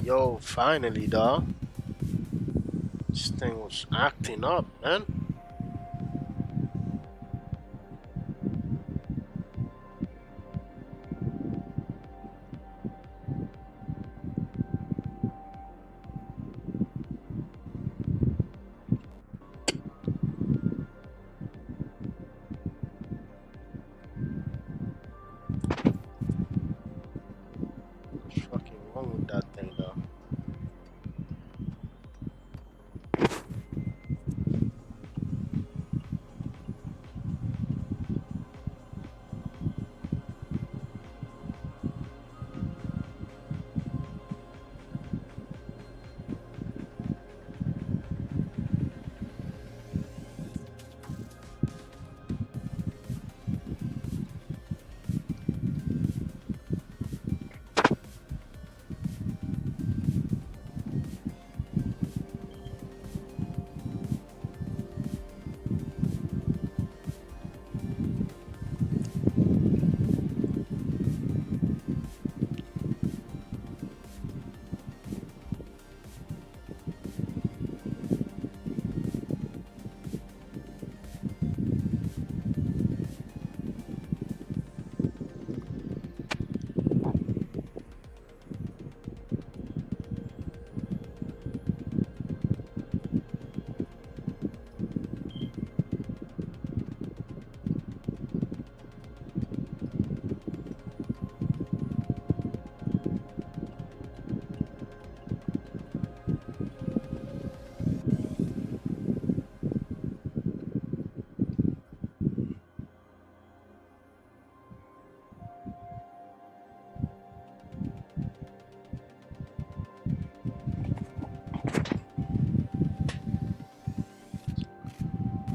Yo, finally, dog. This thing was acting up, man. What's fucking wrong with that thing, dog?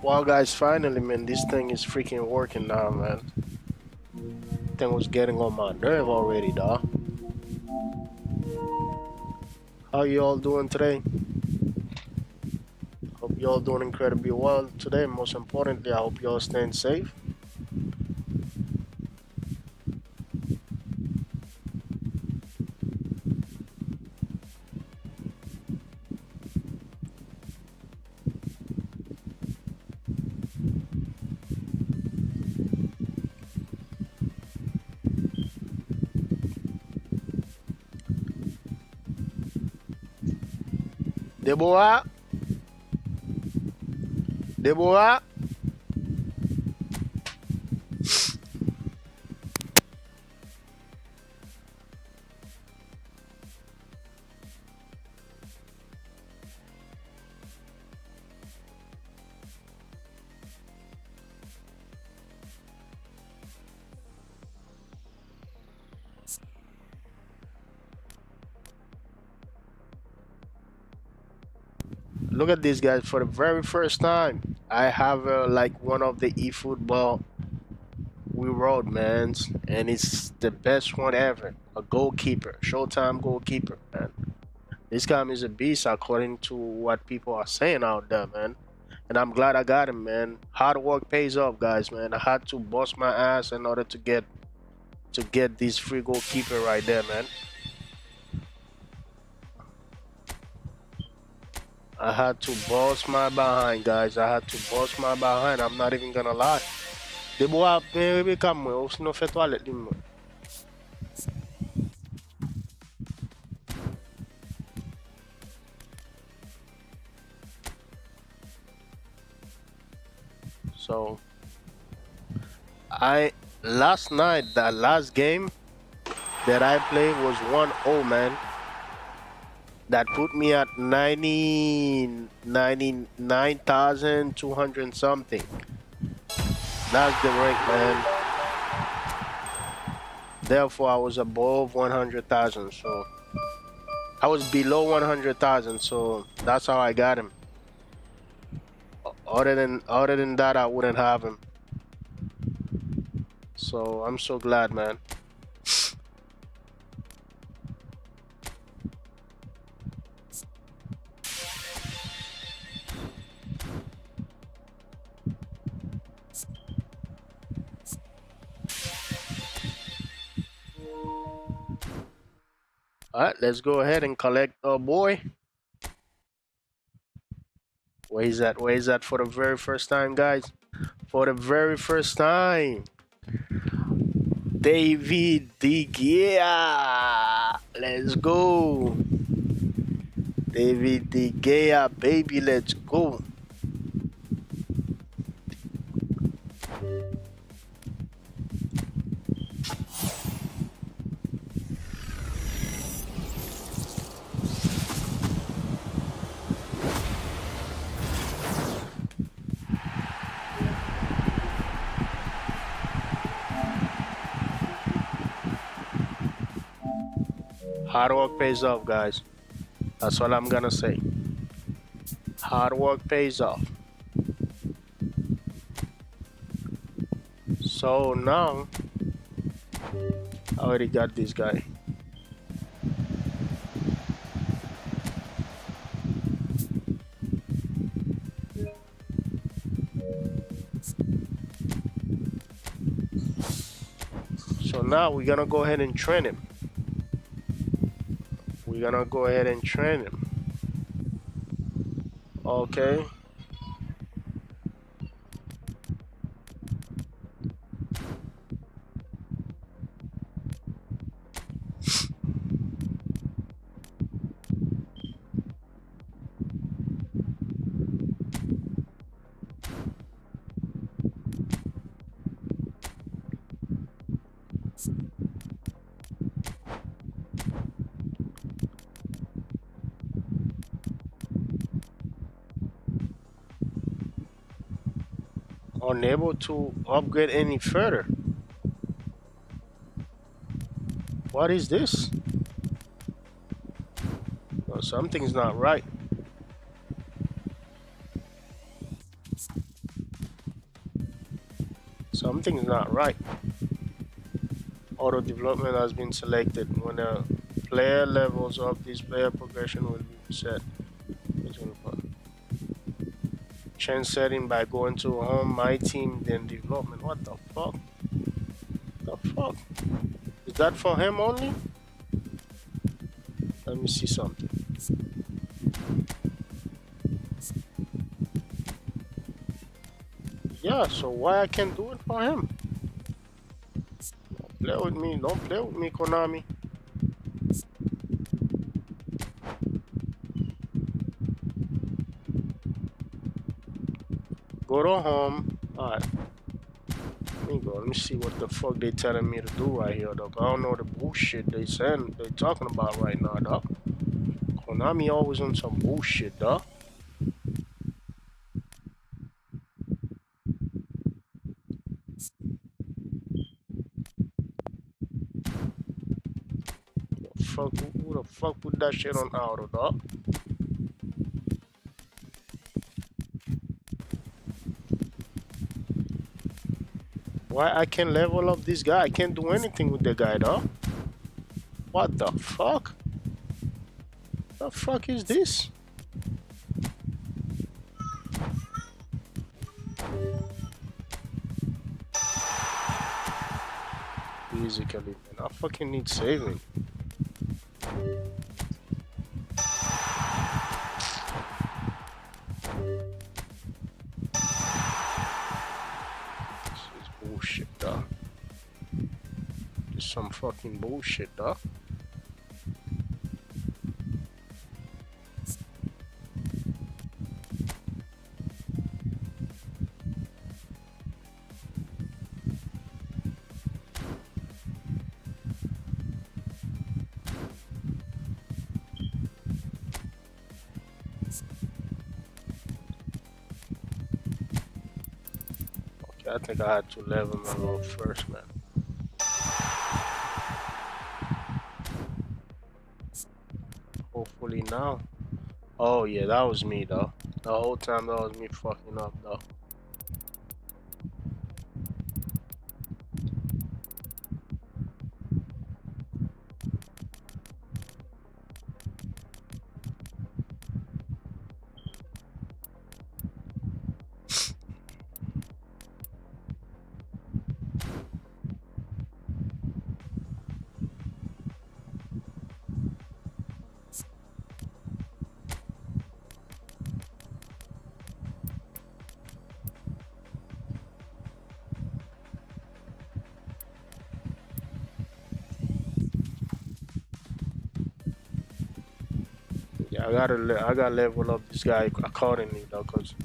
Well, guys, finally, man, this thing is freaking working now, man. Thing was getting on my nerve already, dog. How you all doing today? Hope you all doing incredibly well today. Most importantly, I hope you all staying safe. Deborah, Deborah. Look at this, guys. For the very first time, I have like one of the eFootball we wrote, man, and it's the best one ever. A goalkeeper, Showtime goalkeeper, man. This guy is a beast according to what people are saying out there, man. And I'm glad I got him, man. Hard work pays off, guys, man. I had to bust my ass in order to get this free goalkeeper right there, man. I had to bust my behind, guys. I had to bust my behind. I'm not even gonna lie. Depois, bebe ka mwen, ou sinon fè toalet li mwen. So, last night, that last game that I played was 1-0, man. That put me at 99,200 something. That's the rank, man. Therefore, I was above 100,000. So I was below 100,000. So that's how I got him. Other than that, I wouldn't have him. So I'm so glad, man. All right, let's go ahead and collect our boy. Where is that? Where is that for the very first time, guys? For the very first time. David De Gea. Let's go. David De Gea, baby, let's go. Hard work pays off, guys. That's all I'm gonna say. Hard work pays off. So now, I already got this guy. So now we're gonna go ahead and train him. We're gonna go ahead and train him. Okay. Unable to upgrade any further. What is this? Oh, something's not right. Something's not right. Auto development has been selected. When the player levels up, this player progression will be set. Change setting by going to home, my team, then development. What the fuck? The fuck? Is that for him only? Let me see something. Yeah, so why I can't do it for him? Don't play with me. Don't play with me, Konami. Go to home. Alright. Let me go. Let me see what the fuck they telling me to do right here, dog. I don't know the bullshit they talking about right now, dog. Konami always on some bullshit, dog. Who the fuck put that shit on auto, dog? Why I can't level up this guy? I can't do anything with the guy, dog. What the fuck? The fuck is this? Physically, man. I fucking need saving. Bullshit, dog. Just some fucking bullshit, dog. Okay, I think I had to level him up first, man. Hopefully now. Oh yeah, that was me, though. The whole time that was me fucking up, though. I gotta level up this guy accordingly though, cause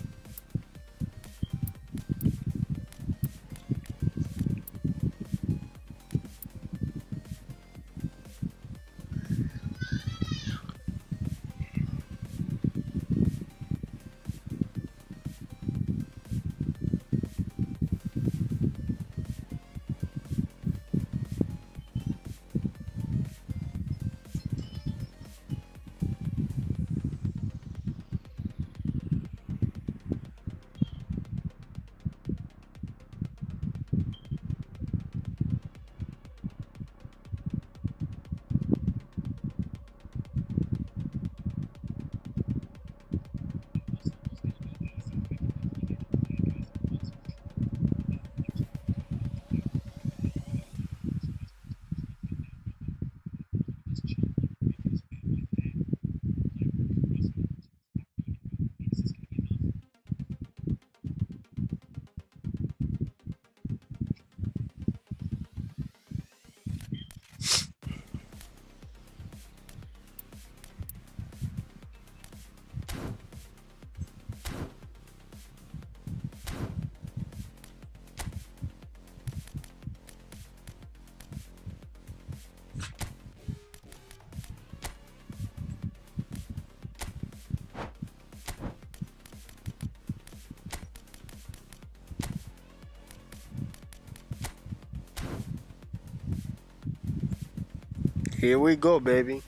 here we go, baby.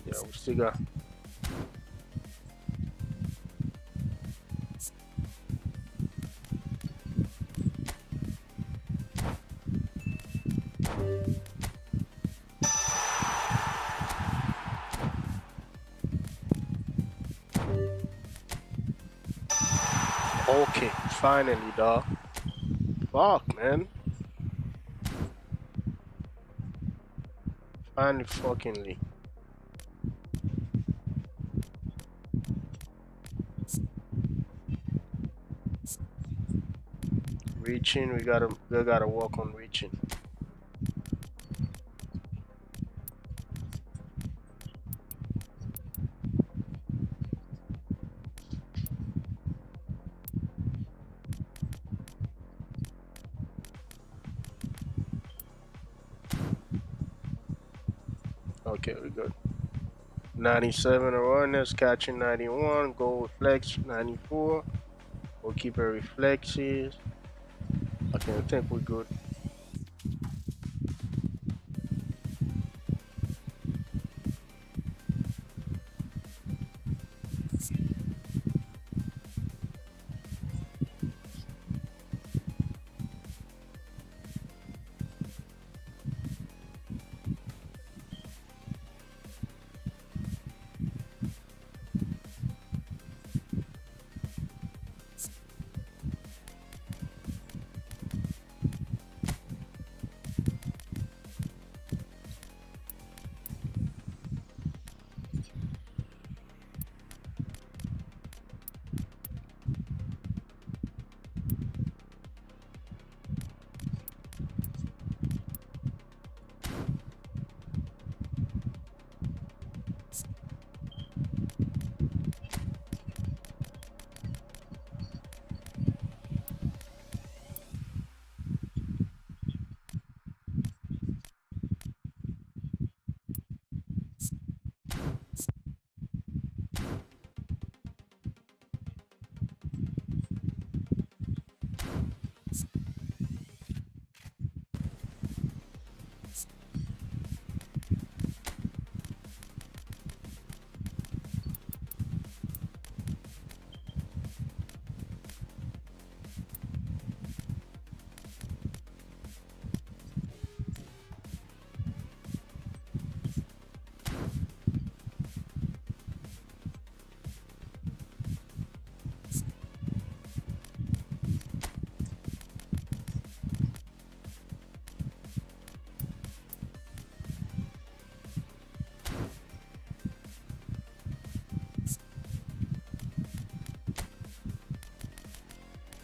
Yeah, we still got. Okay, finally, dog. Fuck, man. Finally, fuckingly. Reaching, we gotta work on reaching. Okay, we good. 97 awareness, catching 91, goal reflex 94, goalkeeper reflexes. Okay, I think we're good.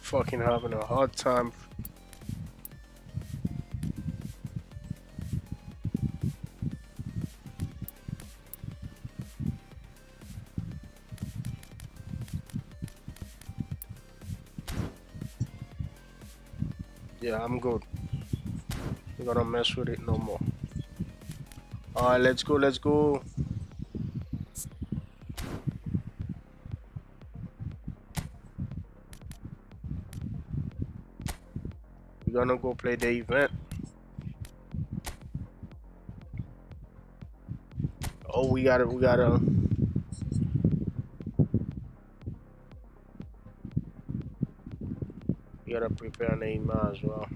fucking having a hard time. Yeah, I'm good. We're gonna mess with it no more. All right, let's go. Let's go. We're gonna go play the event. Oh, we gotta prepare an email as well.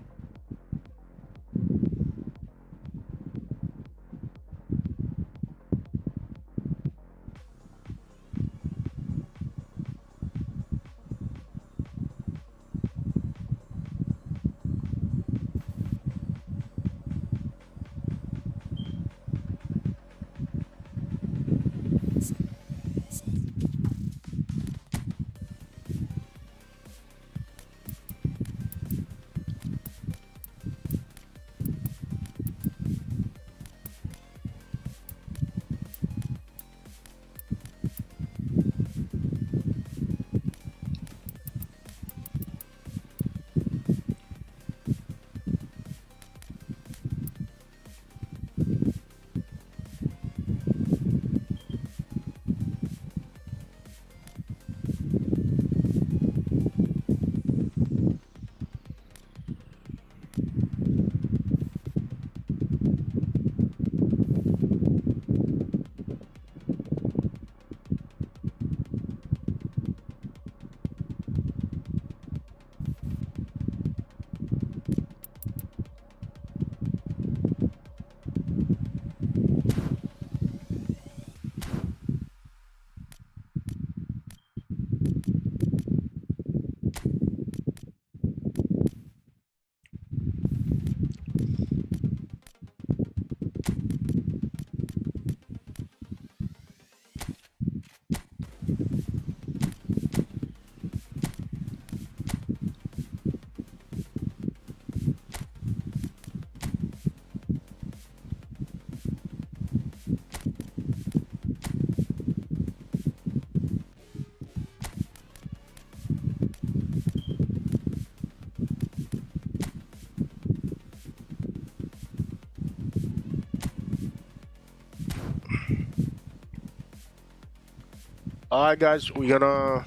All right, guys, we're gonna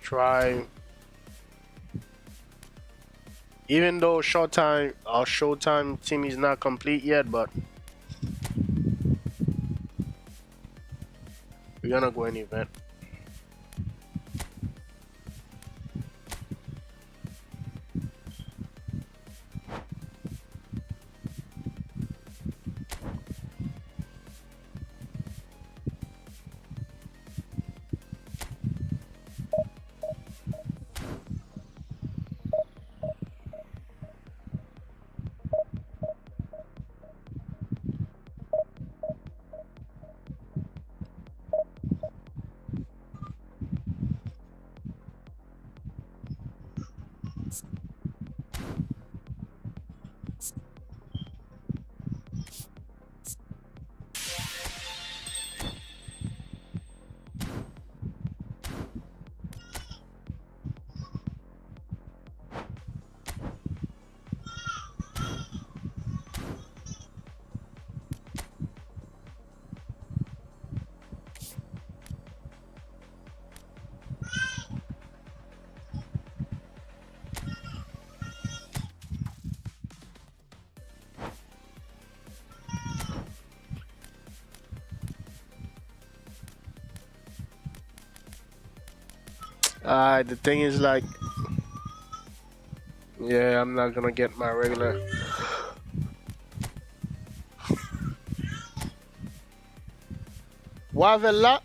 try. Even though our Showtime team is not complete yet, but we're gonna go an event. The thing is like, yeah, I'm not gonna get my regular. Wavela.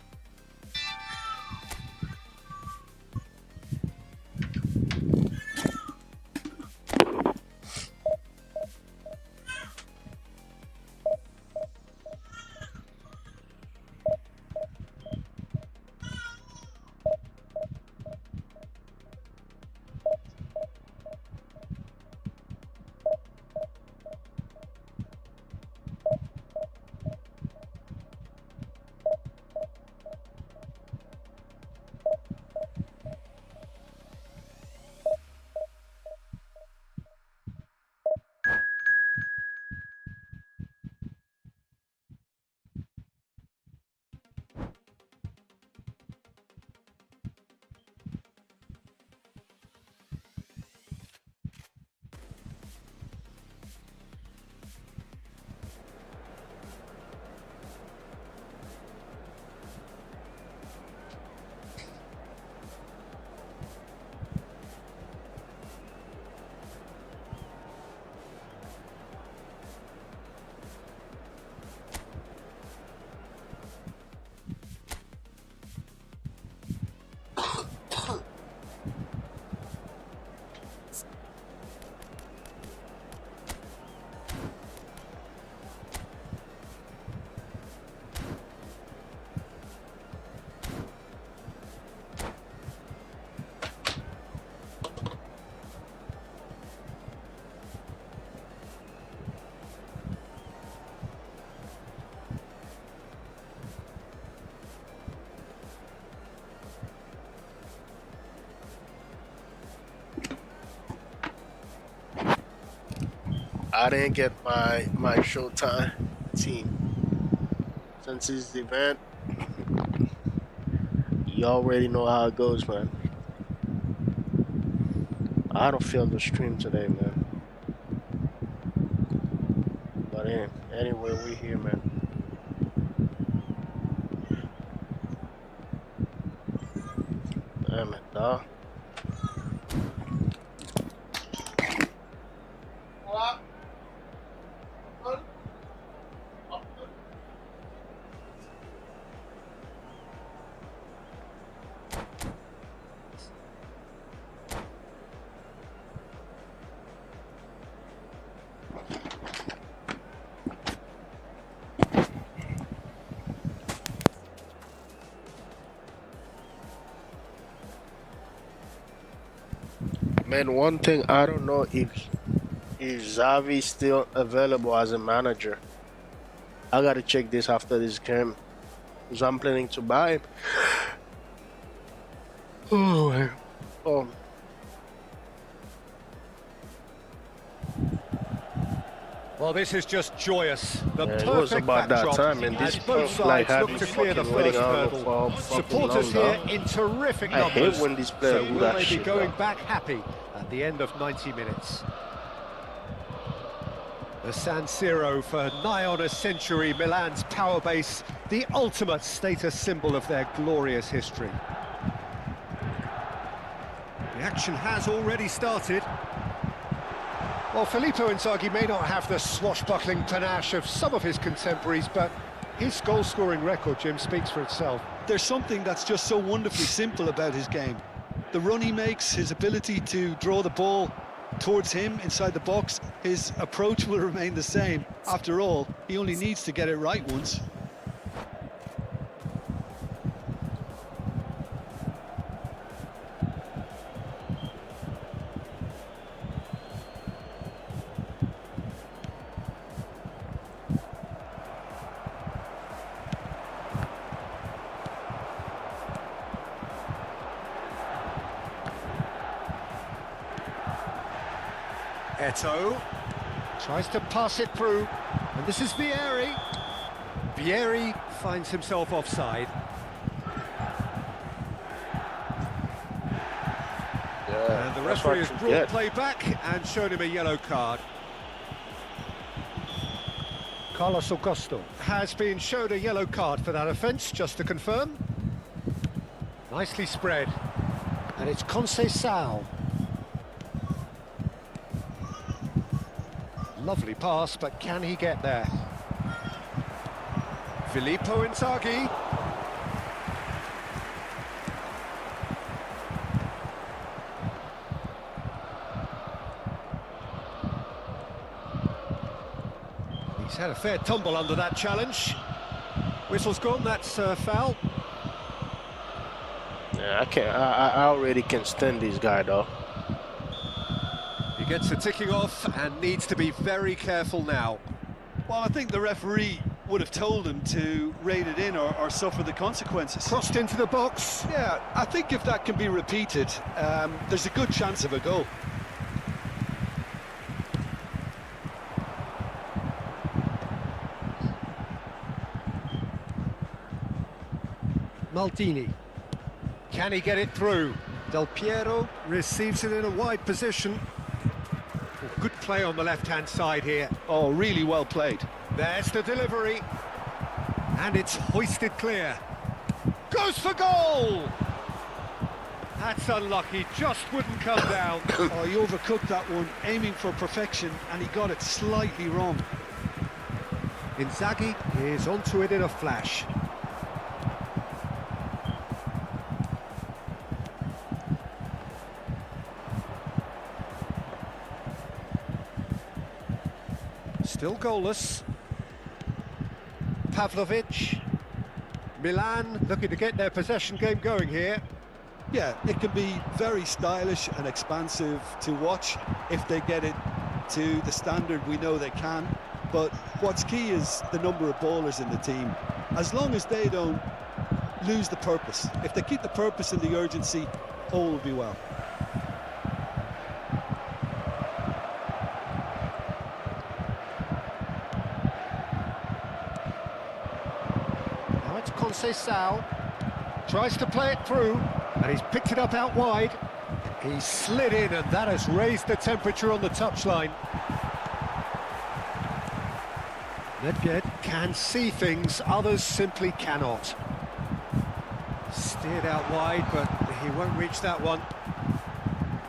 I didn't get my Showtime team since this event. You already know how it goes, man. I don't feel the stream today, man. But anyway, we here, man. Damn it, dog. Man, one thing I don't know if Xavi still available as a manager. I gotta check this after this game. Because I'm planning to buy him. Oh, man. Oh, Well, this is just joyous. The yeah, it perfect was about that backdrop time, and as this both stuff like sides look having to clear the fucking waiting first on hurdle. for fucking Supporters long, here dog. in terrific I hate numbers. when these players So do will that they be shit, going dog. back happy at the end of 90 minutes? The San Siro for nigh on a century, Milan's power base, the ultimate status symbol of their glorious history. The action has already started. Well, Filippo Inzaghi may not have the swashbuckling panache of some of his contemporaries, but his goal-scoring record, Jim, speaks for itself. There's something that's just so wonderfully simple about his game. The run he makes, his ability to draw the ball towards him inside the box, his approach will remain the same. After all, he only needs to get it right once. Eto'o tries to pass it through, and this is Vieri. Vieri finds himself offside. Yeah, And the that's what referee I has brought forget. play back and shown him a yellow card. Carlos Augusto has been showed a yellow card for that offence, just to confirm. Nicely spread. And it's Conceição. Lovely pass, but can he get there? Filippo Inzaghi. He's had a fair tumble under that challenge. Whistle's gone, that's foul. Yeah, I can't. I already can stand this guy, though. He gets the ticking off and needs to be very careful now. Well, I think the referee would have told him to rein it in or suffer the consequences. Crossed into the box. Yeah, I think if that can be repeated, there's a good chance of a goal. Maldini. Can he get it through? Del Piero receives it in a wide position. Good play on the left-hand side here. Oh, really well played. There's the delivery. And it's hoisted clear. Goes for goal! That's unlucky, just wouldn't come down. Oh, he overcooked that one, aiming for perfection, and he got it slightly wrong. Inzaghi is onto it in a flash. Still goalless. Pavlovic. Milan looking to get their possession game going here. Yeah, it can be very stylish and expansive to watch if they get it to the standard we know they can. But what's key is the number of ballers in the team. As long as they don't lose the purpose, if they keep the purpose and the urgency, all will be well. Conceição tries to play it through, and he's picked it up out wide. He's slid in, and that has raised the temperature on the touchline. Nedved can see things, others simply cannot. Steered out wide, but he won't reach that one.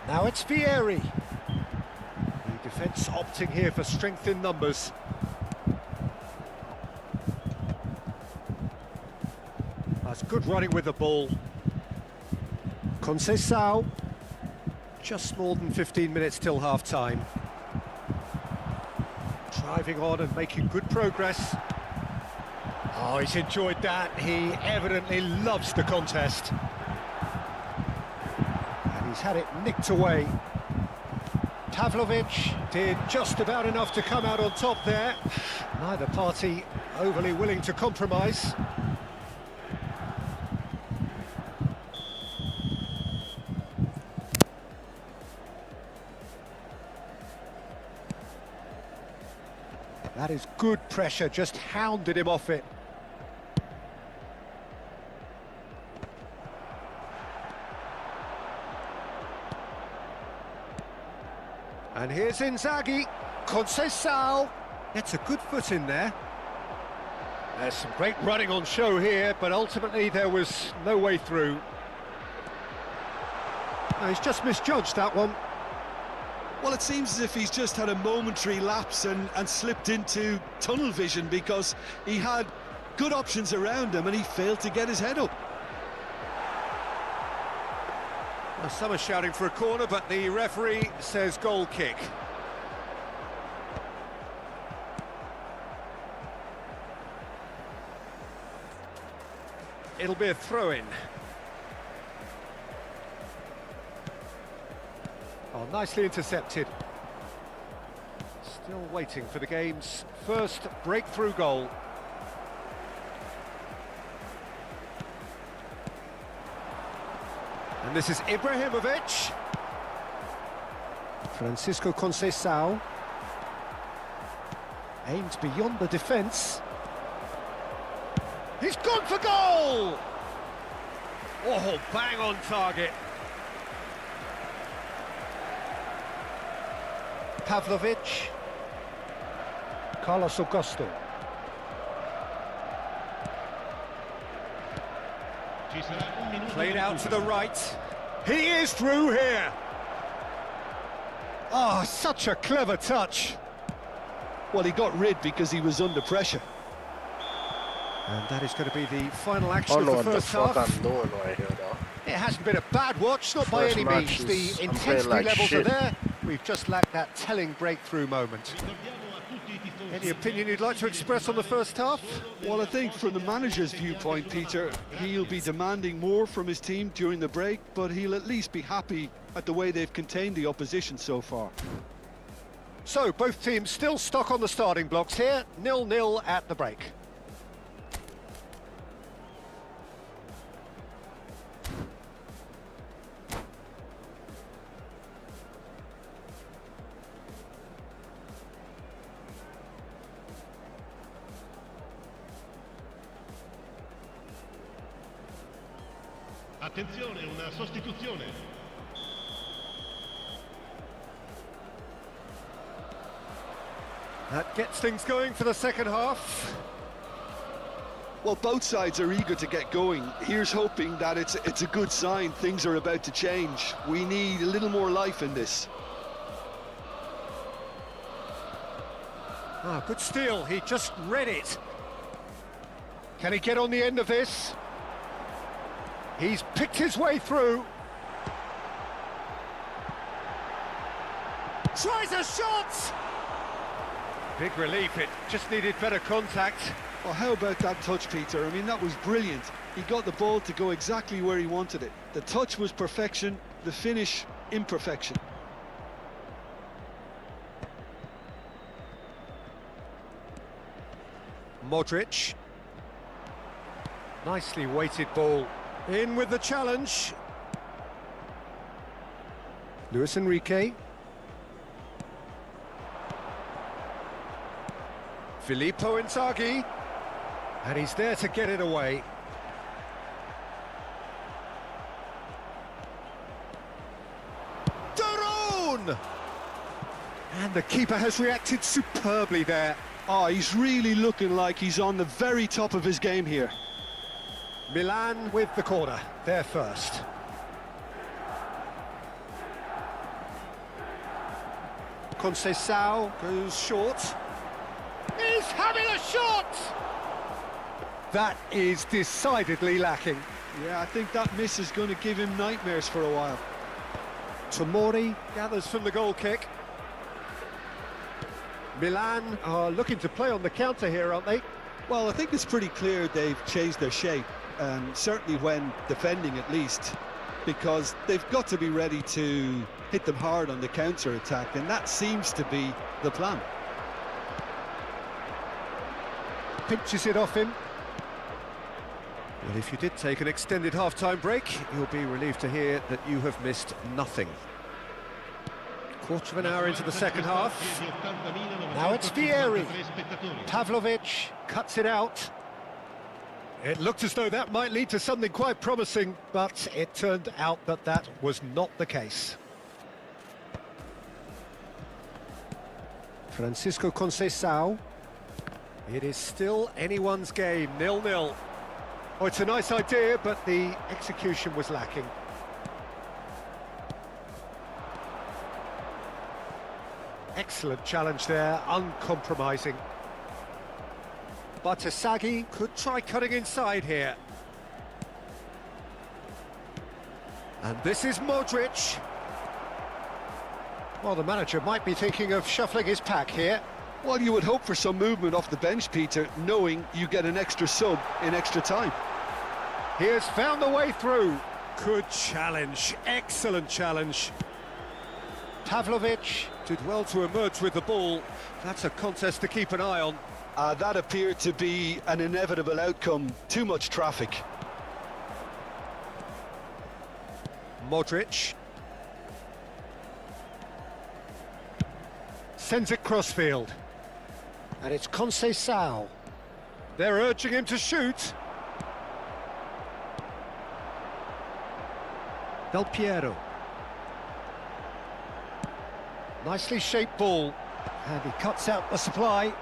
Now it's Vieri. The defence opting here for strength in numbers. That's good running with the ball. Conceição. Just more than 15 minutes till half-time. Driving on and making good progress. Oh, he's enjoyed that. He evidently loves the contest. And he's had it nicked away. Pavlovic did just about enough to come out on top there. Neither party overly willing to compromise. That is good pressure, just hounded him off it. And here's Inzaghi. Conceição gets a good foot in there. There's some great running on show here, but ultimately there was no way through. No, he's just misjudged that one. Well, it seems as if he's just had a momentary lapse and slipped into tunnel vision, because he had good options around him and he failed to get his head up. Well, some are shouting for a corner, but the referee says goal kick. It'll be a throw-in. Oh, nicely intercepted. Still waiting for the game's first breakthrough goal. And this is Ibrahimovic. Francisco Conceição. Aimed beyond the defence. He's gone for goal! Oh, bang on target. Pavlovic. Carlos Augusto. Played out to the right. He is through here. Oh, such a clever touch. Well, he got rid because he was under pressure. And that is going to be the final action I don't know of the what the first fuck half. I'm doing right here, though. It hasn't been a bad watch, not by First any match means. is- The I'm intensity playing like levels shit. are there. We've just lacked that telling breakthrough moment. Any opinion you'd like to express on the first half? Well, I think from the manager's viewpoint, Peter, he'll be demanding more from his team during the break, but he'll at least be happy at the way they've contained the opposition so far. So, both teams still stuck on the starting blocks here, 0-0 at the break. Attenzione, una sostituzione. That gets things going for the second half. Well, both sides are eager to get going. Here's hoping that it's a good sign. Things are about to change. We need a little more life in this. Ah, good steal, he just read it. Can he get on the end of this? He's picked his way through. Tries a shot! Big relief, it just needed better contact. Well, how about that touch, Peter? I mean, that was brilliant. He got the ball to go exactly where he wanted it. The touch was perfection, the finish, imperfection. Modric. Nicely weighted ball. In with the challenge. Luis Enrique. Filippo Inzaghi. And he's there to get it away. on. And the keeper has reacted superbly there. Oh, he's really looking like he's on the very top of his game here. Milan with the corner, there first. Conceição goes short. He's having a shot! That is decidedly lacking. Yeah, I think that miss is going to give him nightmares for a while. Tomori gathers from the goal kick. Milan are looking to play on the counter here, aren't they? Well, I think it's pretty clear they've changed their shape, certainly when defending at least, because they've got to be ready to hit them hard on the counter-attack, and that seems to be the plan. Pinches it off him. Well, if you did take an extended half-time break, you'll be relieved to hear that you have missed nothing. Quarter of an hour into the second half. Now it's Vieri. Pavlovic cuts it out. It looked as though that might lead to something quite promising, but it turned out that that was not the case. Francisco Conceição. It is still anyone's game, 0-0. Oh, it's a nice idea, but the execution was lacking. Excellent challenge there, uncompromising. Bartesaghi could try cutting inside here. And this is Modric. Well, the manager might be thinking of shuffling his pack here. Well, you would hope for some movement off the bench, Peter, knowing you get an extra sub in extra time. He has found the way through. Good challenge, excellent challenge. Pavlovic did well to emerge with the ball. That's a contest to keep an eye on. That appeared to be an inevitable outcome. Too much traffic. Modric. Sends it crossfield. And it's Conceição. They're urging him to shoot. Del Piero. Nicely shaped ball. And he cuts out the supply.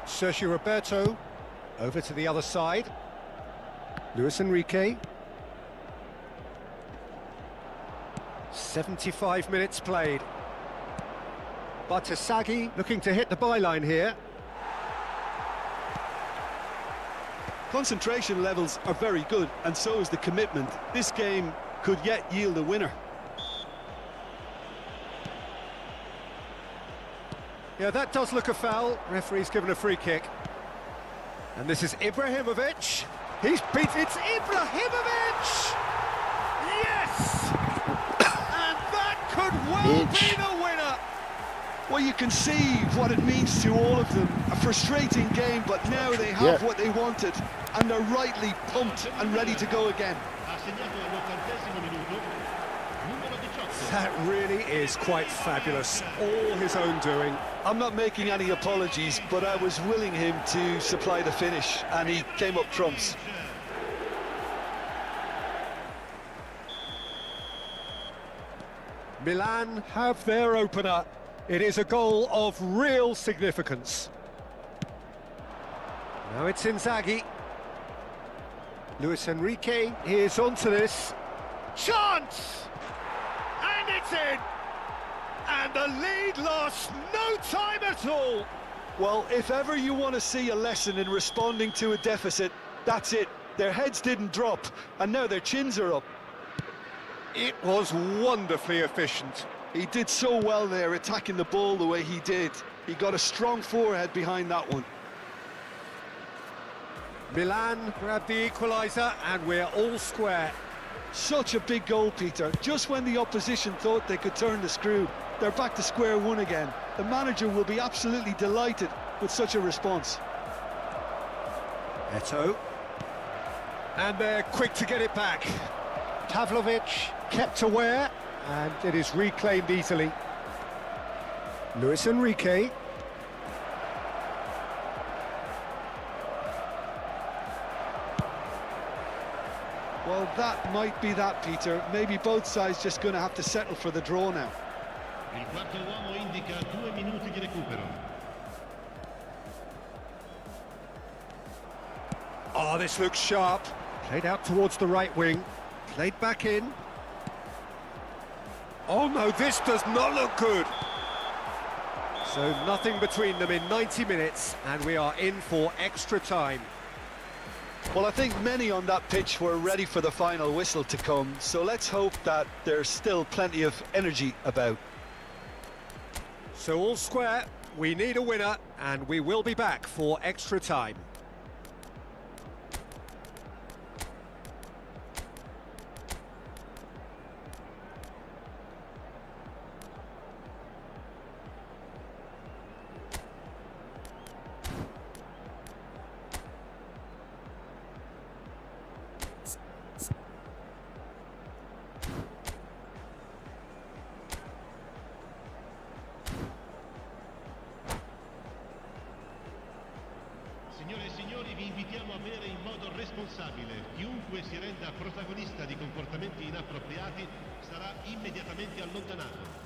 Sergio Roberto. Over to the other side. Luis Enrique. 75 minutes played. Bartesaghi looking to hit the byline here. Concentration levels are very good, and so is the commitment. This game could yet yield a winner. Yeah, that does look a foul. Referee's given a free kick. And this is Ibrahimovic. He's beat. It's Ibrahimovic! Yes! And that could well be the winner. Well, you can see what it means to all of them. A frustrating game, but now they have what they wanted, and they're rightly pumped and ready to go again. That really is quite fabulous. All his own doing. I'm not making any apologies, but I was willing him to supply the finish, and he came up trumps. Milan have their opener. It is a goal of real significance. Now it's Inzaghi. Luis Enrique is onto this. Chance! And it's in! And the lead lost no time at all. Well, if ever you want to see a lesson in responding to a deficit, that's it. Their heads didn't drop, and now their chins are up. It was wonderfully efficient. He did so well there, attacking the ball the way he did. He got a strong forehead behind that one. Milan grabbed the equaliser, and we're all square. Such a big goal, Peter. Just when the opposition thought they could turn the screw, they're back to square one again. The manager will be absolutely delighted with such a response. Eto'o. And they're quick to get it back. Pavlovic kept aware, and it is reclaimed easily. Luis Enrique. Well, that might be that, Peter. Maybe both sides just going to have to settle for the draw now. Il quarto uomo indica 2 minuti di recupero. Oh, this looks sharp. Played out towards the right wing. Played back in. Oh no, this does not look good. So nothing between them in 90 minutes, and we are in for extra time. Well, I think many on that pitch were ready for the final whistle to come, so let's hope that there's still plenty of energy about. So all square, we need a winner, and we will be back for extra time. Signore e signori, vi invitiamo a bere in modo responsabile. Chiunque si renda protagonista di comportamenti inappropriati sarà immediatamente allontanato.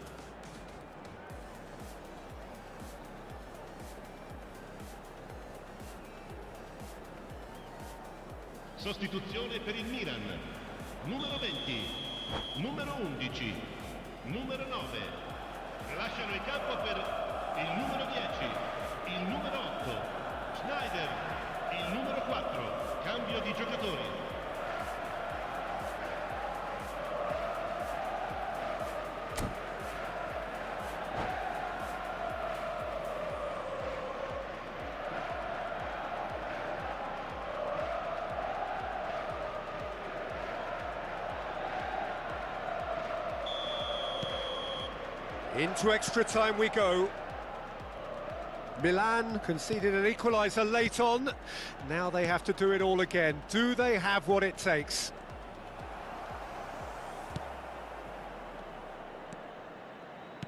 Sostituzione per il Milan. Numero 20, numero 11, numero 9. Lasciano il campo per il numero 10, il numero 8. Schneider, il numero 4, cambio di giocatori. Into extra time we go. Milan conceded an equaliser late on. Now they have to do it all again. Do they have what it takes?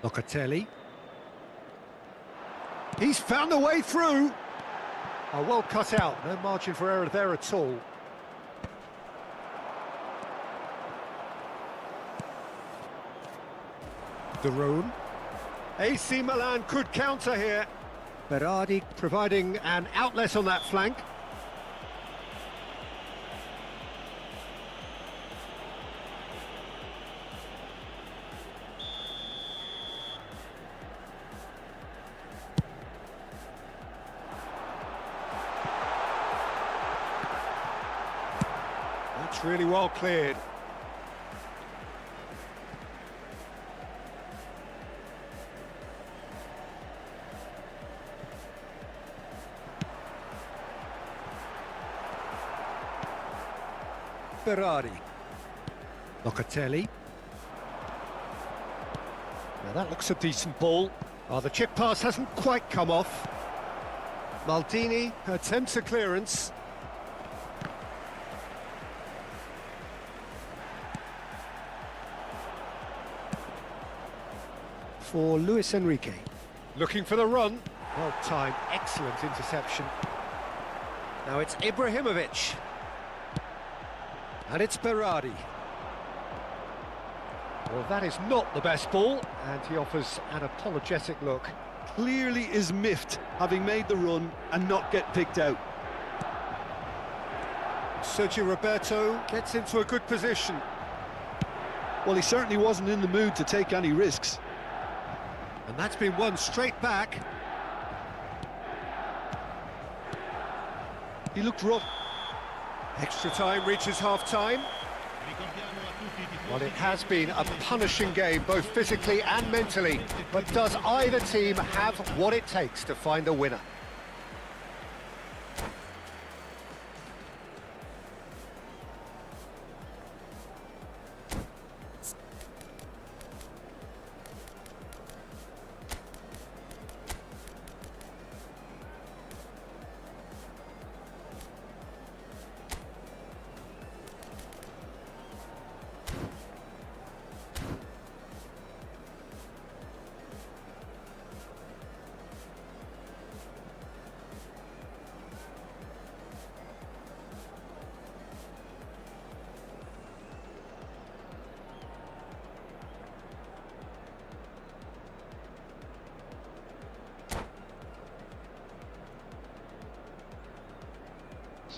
Locatelli. He's found a way through. Oh, well cut out. No margin for error there at all. De Roon. AC Milan could counter here. Berardi providing an outlet on that flank. That's really well cleared. Berardi. Locatelli. Now that looks a decent ball. Oh, the chip pass hasn't quite come off. Maldini attempts a clearance. For Luis Enrique. Looking for the run. Well timed, excellent interception. Now it's Ibrahimovic. And it's Berardi. Well, that is not the best ball, and he offers an apologetic look. Clearly is miffed, having made the run and not get picked out. Sergio Roberto gets into a good position. Well, he certainly wasn't in the mood to take any risks. And that's been won straight back. He looked rough. Extra time reaches half-time. Well, it has been a punishing game, both physically and mentally. But does either team have what it takes to find a winner?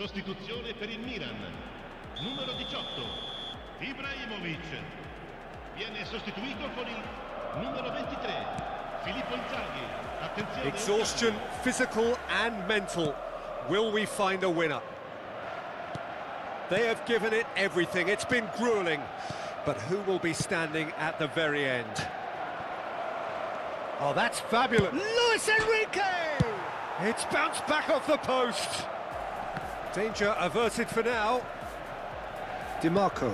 Sostituzione per il Milan. Numero 18, Ibrahimovic. Viene sostituito con il numero 23, Filippo Inzaghi. Attenzione. Exhaustion, physical and mental. Will we find a winner? They have given it everything. It's been grueling. But who will be standing at the very end? Oh, that's fabulous. Luis Enrique! It's bounced back off the post. Danger averted for now. DiMarco.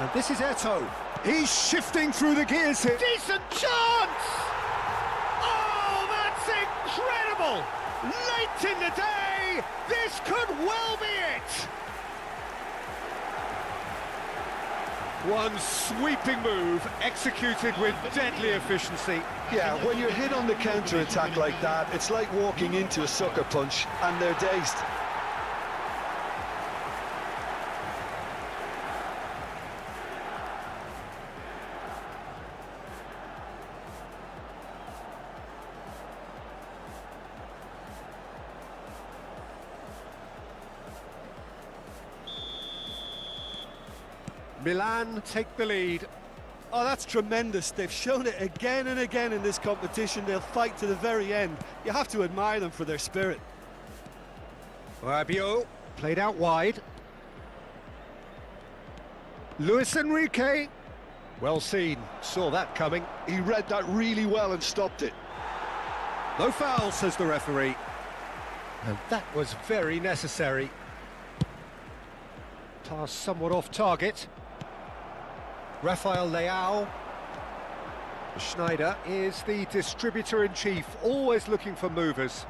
And this is Eto'o. He's shifting through the gears here. Decent chance! Oh, that's incredible! Late in the day, this could well be it! One sweeping move, executed with deadly efficiency. Yeah, when you're hit on the counter-attack like that, it's like walking into a sucker punch and they're dazed. Milan take the lead. Oh, that's tremendous. They've shown it again and again in this competition. They'll fight to the very end. You have to admire them for their spirit. Rabiot played out wide. Luis Enrique. Well seen. Saw that coming. He read that really well and stopped it. No foul, says the referee. And that was very necessary. Pass somewhat off target. Rafael Leao. Schneider is the distributor-in-chief, always looking for movers.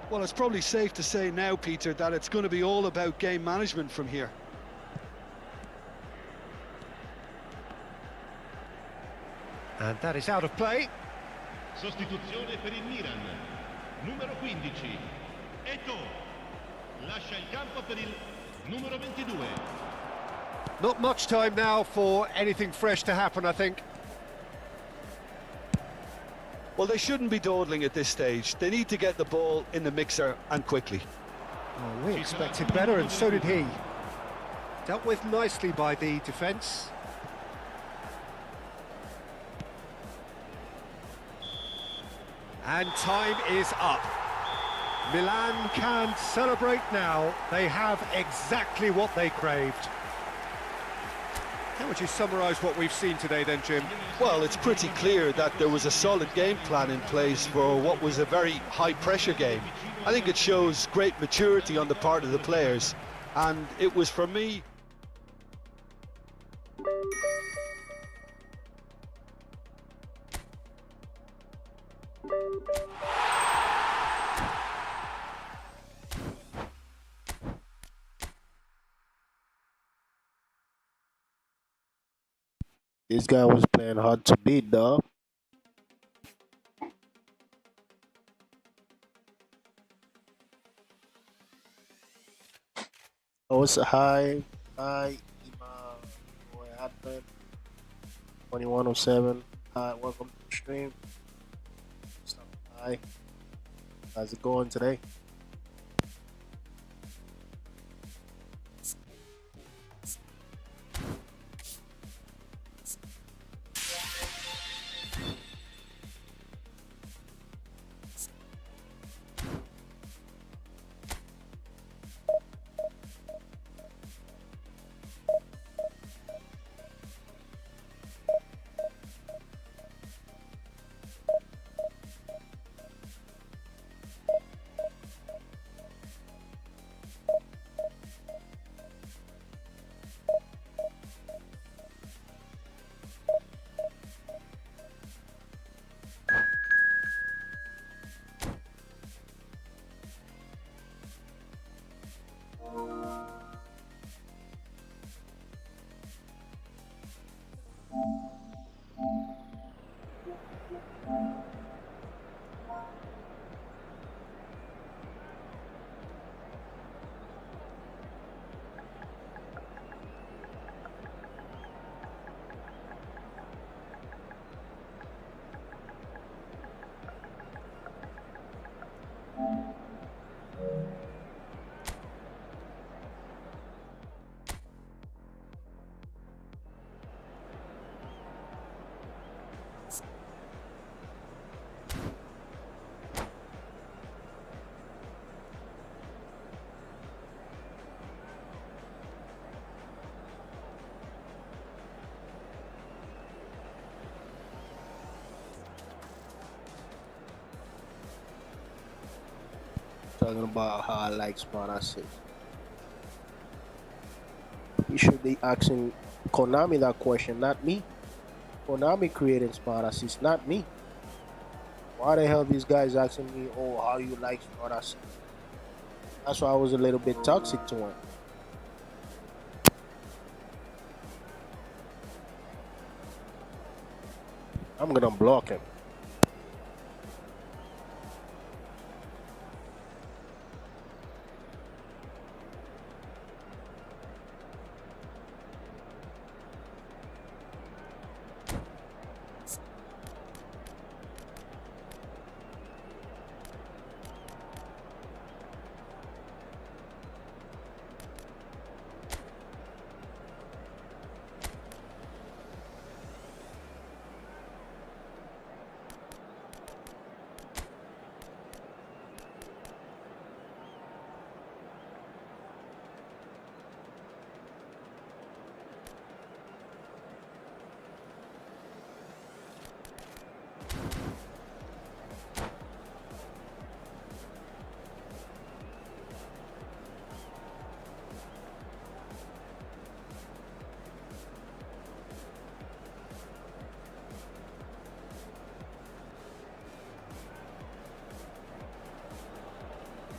Well, it's probably safe to say now, Peter, that it's going to be all about game management from here. And that is out of play. Sostituzione per il Milan. Numero 15, Eto'o. Lascia il campo per il numero 22. Not much time now for anything fresh to happen, I think. Well, they shouldn't be dawdling at this stage. They need to get the ball in the mixer and quickly. Oh, we expected better, and so did he. Dealt with nicely by the defence. And time is up. Milan can celebrate now. They have exactly what they craved. How would you summarise what we've seen today then, Jim? Well, it's pretty clear that there was a solid game plan in place for what was a very high-pressure game. I think it shows great maturity on the part of the players, and it was, for me, This guy was playing hard to beat, dog. Oh, it's a hi, Ima, boy, Advent, 2107. Hi, welcome to the stream. Hi, how's it going today? talking about how I like smart assist. You should be asking Konami that question, not me. Konami created smart assist, not me. Why the hell these guys asking me, oh, how you like smart assist? That's why I was a little bit toxic to him. I'm gonna block him.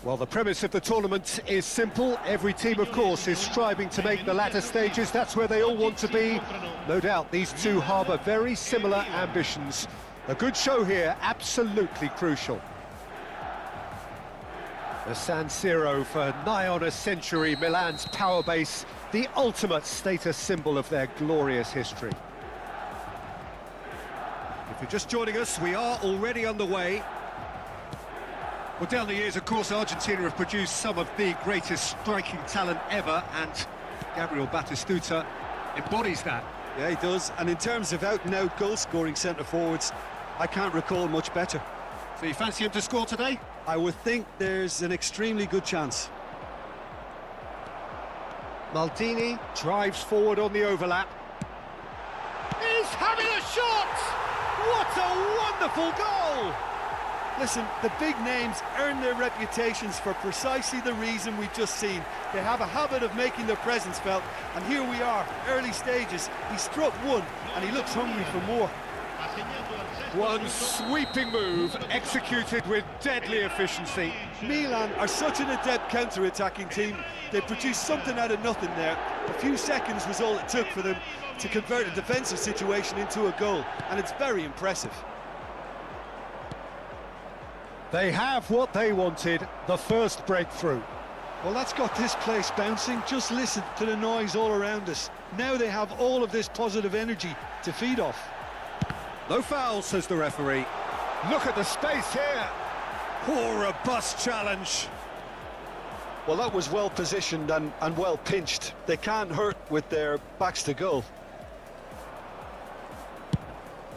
Well, the premise of the tournament is simple. Every team, of course, is striving to make the latter stages. That's where they all want to be. No doubt these two harbour very similar ambitions. A good show here, absolutely crucial. The San Siro for nigh on a century, Milan's power base, the ultimate status symbol of their glorious history. If you're just joining us, we are already underway. Well, down the years, of course, Argentina have produced some of the greatest striking talent ever, and Gabriel Batistuta embodies that. Yeah, he does. And in terms of out-and-out goal-scoring centre-forwards, I can't recall much better. So you fancy him to score today? I would think there's an extremely good chance. Maldini drives forward on the overlap. He's having a shot! What a wonderful goal! Listen, the big names earn their reputations for precisely the reason we've just seen. They have a habit of making their presence felt, and here we are, early stages. He struck one, and he looks hungry for more. One sweeping move, executed with deadly efficiency. Milan are such an adept counter-attacking team. They produced something out of nothing there. A few seconds was all it took for them to convert a defensive situation into a goal, and it's very impressive. They have what they wanted, the first breakthrough. Well, that's got this place bouncing. Just listen to the noise all around us. Now they have all of this positive energy to feed off. No foul, says the referee. Look at the space here. Poor, robust challenge. Well, that was well positioned and well pinched. They can't hurt with their backs to goal.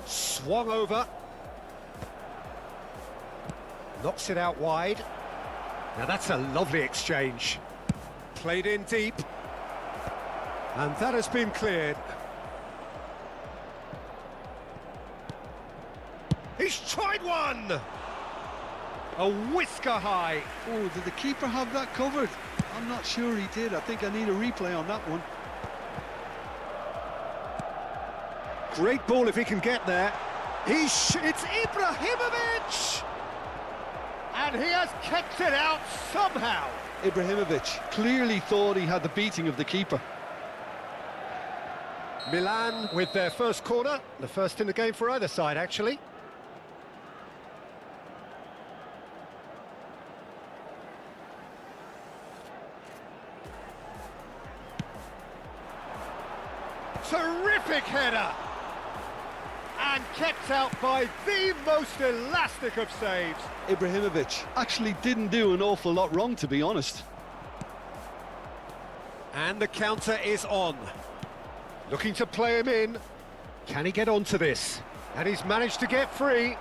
Swung over. Knocks it out wide. Now that's a lovely exchange. Played in deep. And that has been cleared. He's tried one! A whisker high. Oh, did the keeper have that covered? I'm not sure he did. I think I need a replay on that one. Great ball if he can get there. It's Ibrahimovic! And he has kicked it out somehow. Ibrahimovic clearly thought he had the beating of the keeper. Milan with their first corner, the first in the game for either side, actually. Terrific header! And kept out by the most elastic of saves. Ibrahimovic actually didn't do an awful lot wrong, to be honest. And the counter is on. Looking to play him in. Can he get onto this? And he's managed to get free.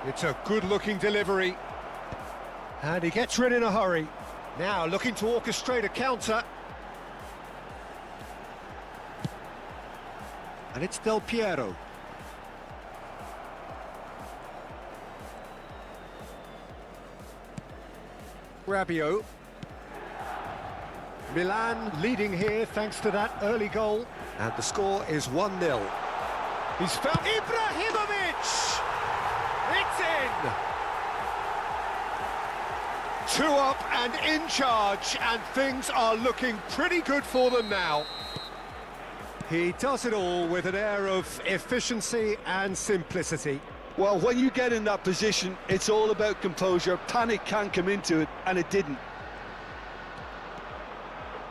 It's a good-looking delivery. And he gets rid in a hurry. Now looking to orchestrate a counter. And it's Del Piero. Rabiot. Milan leading here thanks to that early goal. And the score is 1-0. He's found Ibrahimovic! It's in! 2 up and in charge, and things are looking pretty good for them now. He does it all with an air of efficiency and simplicity. Well, when you get in that position, it's all about composure. Panic can come into it, and it didn't.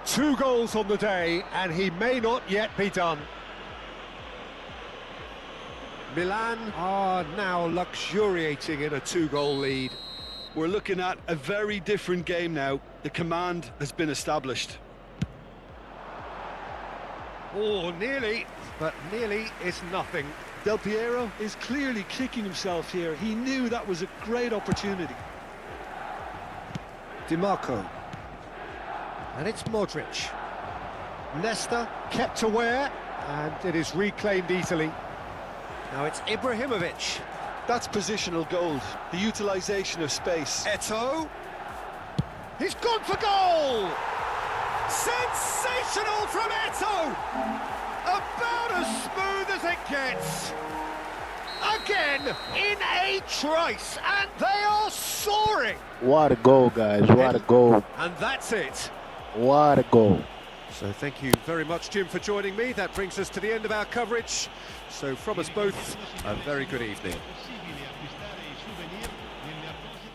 2 goals on the day, and he may not yet be done. Milan are now luxuriating in a 2-goal lead. We're looking at a very different game now. The command has been established. Oh, nearly, but nearly is nothing. Del Piero is clearly kicking himself here. He knew that was a great opportunity. DiMarco. And it's Modric. Leicester kept aware, and it is reclaimed easily. Now it's Ibrahimovic. That's positional gold, the utilisation of space. Eto'o. He's gone for goal! Sensational from Eto'o! About as smooth as it gets. Again, in a trice, and they are soaring. What a goal, guys. What a goal. And that's it. What a goal. So thank you very much, Jim, for joining me. That brings us to the end of our coverage. So from us both, a very good evening. Possibile acquistare i souvenir nelle apposite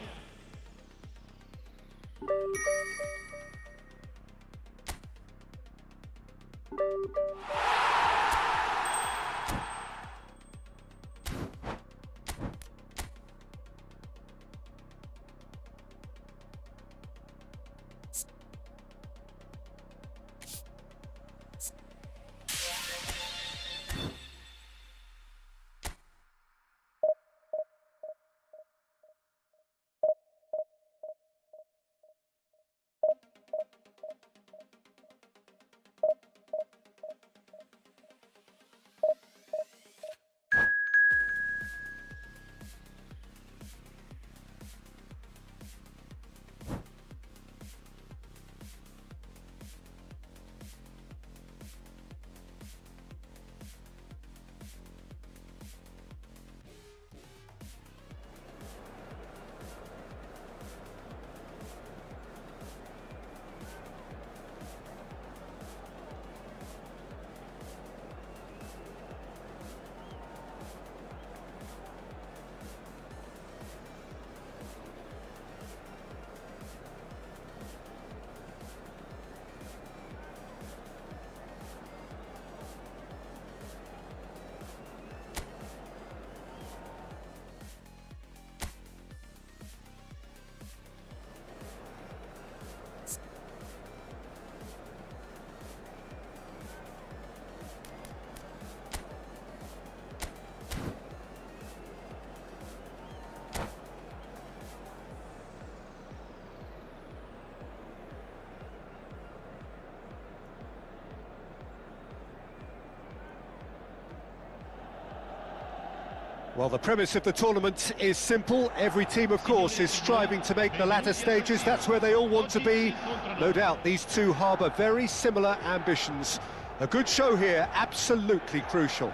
Well, the premise of the tournament is simple. Every team, of course, is striving to make the latter stages. That's where they all want to be. No doubt these two harbour very similar ambitions. A good show here, absolutely crucial.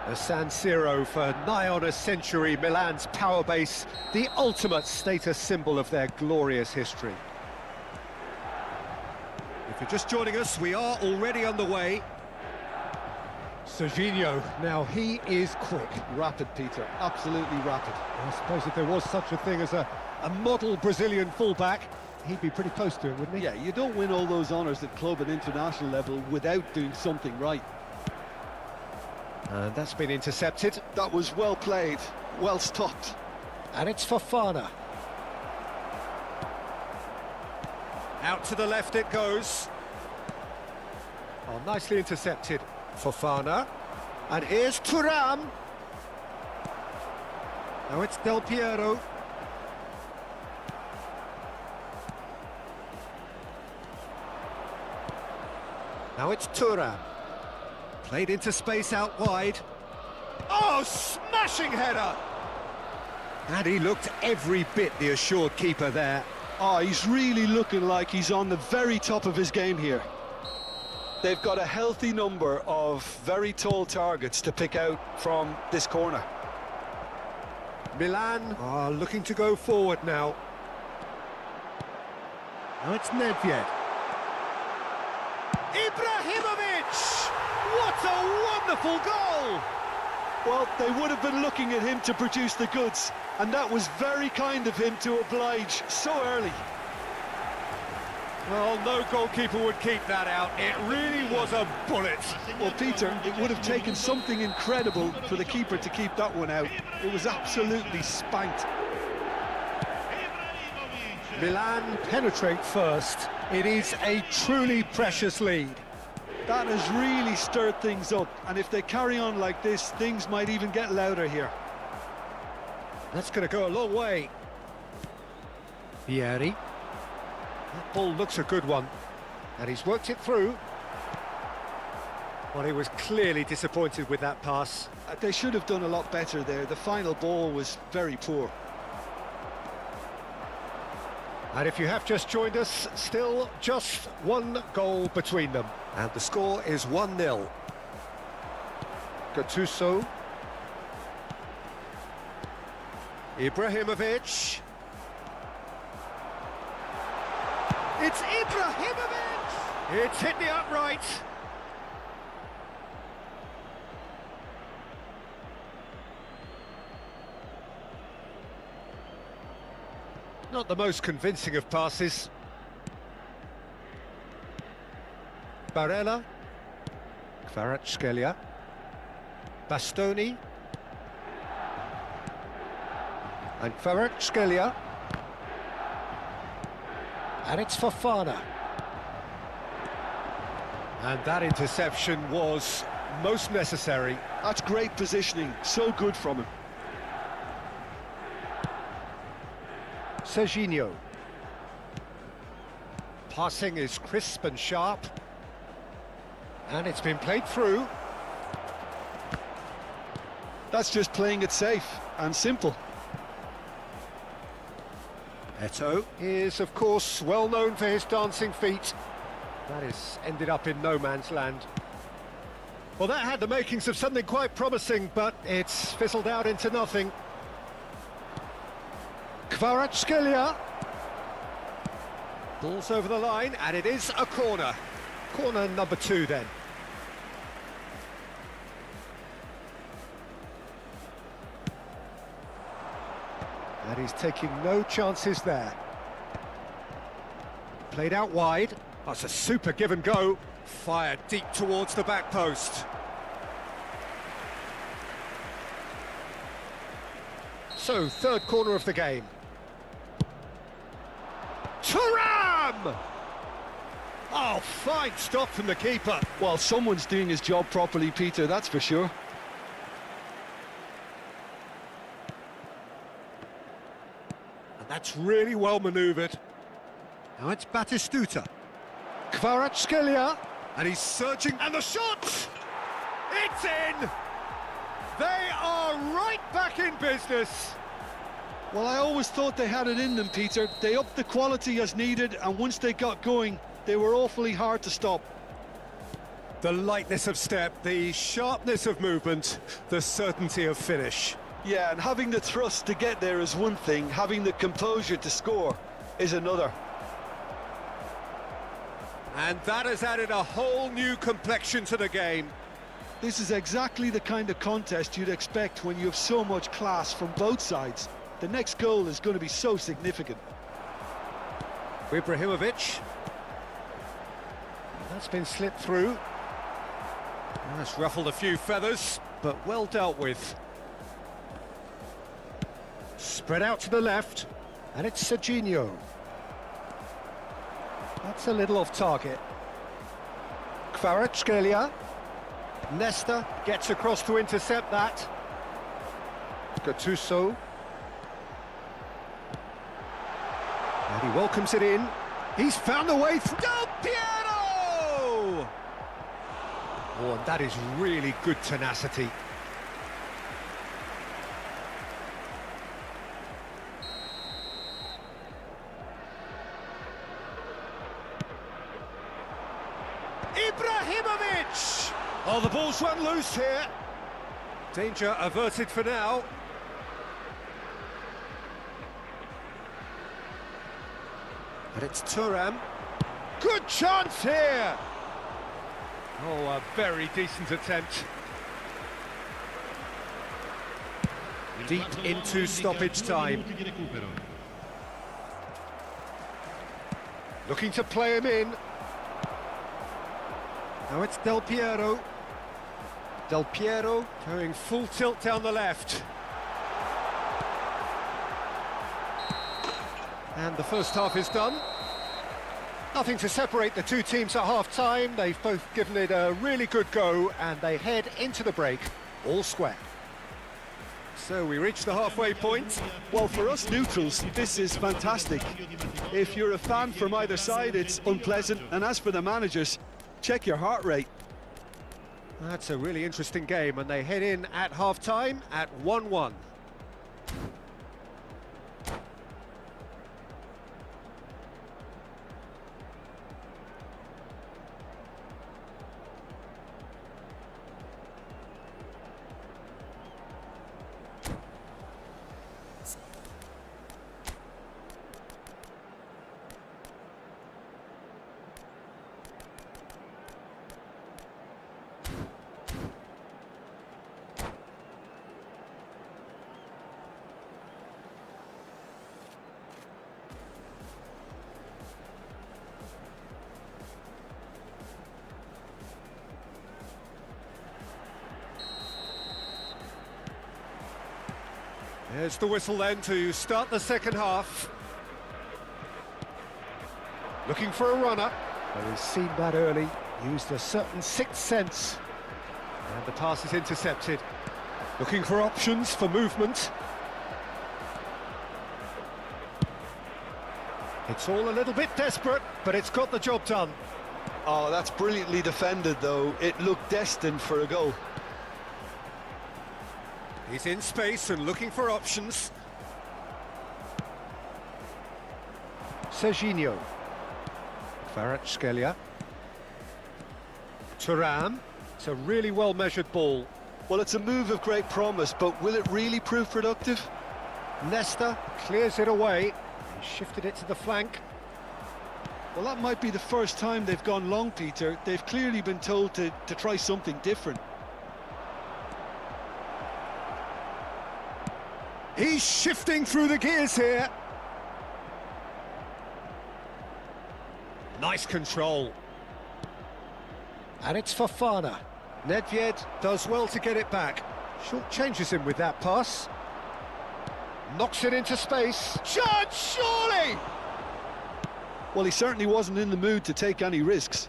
A San Siro for nigh on a century, Milan's power base, the ultimate status symbol of their glorious history. If you're just joining us, we are already underway. Serginho, now he is quick. Rapid, Peter, absolutely rapid. I suppose if there was such a thing as a model Brazilian fullback, he'd be pretty close to it, wouldn't he? Yeah, you don't win all those honours at club and international level without doing something right. And that's been intercepted. That was well played, well stopped. And it's Fofana. Out to the left it goes. Oh, nicely intercepted. Fofana. And here's Thuram. Now it's Del Piero. Now it's Thuram. Played into space out wide. Oh, smashing header! And he looked every bit the assured keeper there. Oh, he's really looking like he's on the very top of his game here. They've got a healthy number of very tall targets to pick out from this corner. Milan are looking to go forward now. Now it's Nedved. Ibrahimovic! What a wonderful goal! Well, they would have been looking at him to produce the goods, and that was very kind of him to oblige so early. Well, no goalkeeper would keep that out. It really was a bullet. Well, Peter, it would have taken something incredible for the keeper to keep that one out. It was absolutely spanked. Milan penetrate first. It is a truly precious lead. That has really stirred things up, and if they carry on like this, things might even get louder here. That's going to go a long way. Vieri. That ball looks a good one, and he's worked it through. Well, he was clearly disappointed with that pass. They should have done a lot better there. The final ball was very poor. And if you have just joined us, still just one goal between them. And the score is 1-0. Gattuso. Ibrahimovic. It's Ibrahimovic! It's hit the upright. Not the most convincing of passes. Barella. Kvaratskhelia. Bastoni. And Kvaratskhelia. And it's Fofana. And that interception was most necessary. That's great positioning, so good from him. Serginho. Passing is crisp and sharp. And it's been played through. That's just playing it safe and simple. Eto'o is, of course, well known for his dancing feet. That has ended up in no man's land. Well, that had the makings of something quite promising, but it's fizzled out into nothing. Kvaratskhelia. Ball's over the line, and it is a corner. Corner number 2, then. And he's taking no chances there. Played out wide. That's a super give and go. Fired deep towards the back post. So, third corner of the game. Thuram! Oh, fine stop from the keeper. Well, someone's doing his job properly, Peter, that's for sure. And that's really well manoeuvred. Now it's Batistuta. Kvaratskhelia. And he's searching, and the shot! It's in! They are right back in business. Well, I always thought they had it in them, Peter. They upped the quality as needed, and once they got going, they were awfully hard to stop. The lightness of step, the sharpness of movement, the certainty of finish. Yeah, and having the thrust to get there is one thing, having the composure to score is another. And that has added a whole new complexion to the game. This is exactly the kind of contest you'd expect when you have so much class from both sides. The next goal is going to be so significant. Ibrahimovic. That's been slipped through. That's ruffled a few feathers, but well dealt with. Spread out to the left, and it's Serginho. That's a little off target. Kvaratskhelia. Nesta gets across to intercept that. Gattuso. And he welcomes it in. He's found the way through. Del Piero! Oh, and that is really good tenacity. Ibrahimovic! Oh, the ball's run loose here. Danger averted for now. And it's Thuram. Good chance here! Oh, a very decent attempt. Deep into stoppage time. Looking to play him in. Now it's Del Piero. Del Piero going full tilt down the left. And the first half is done. Nothing to separate the two teams at half-time. They've both given it a really good go, and they head into the break all square. So we reach the halfway point. Well, for us neutrals, this is fantastic. If you're a fan from either side, it's unpleasant. And as for the managers, check your heart rate. That's a really interesting game, and they head in at half-time at 1-1. There's the whistle then to start the second half. Looking for a runner. Well, he's seen that early, used a certain sixth sense. And the pass is intercepted. Looking for options for movement. It's all a little bit desperate, but it's got the job done. Oh, that's brilliantly defended, though. It looked destined for a goal. He's in space and looking for options. Serginho. Kvaratskhelia. Thuram. It's a really well-measured ball. Well, it's a move of great promise, but will it really prove productive? Nesta clears it away. He shifted it to the flank. Well, that might be the first time they've gone long, Peter. They've clearly been told to try something different. He's shifting through the gears here. Nice control. And it's Fofana. Nedved does well to get it back. Short changes him with that pass. Knocks it into space. Chance, surely! Well, he certainly wasn't in the mood to take any risks.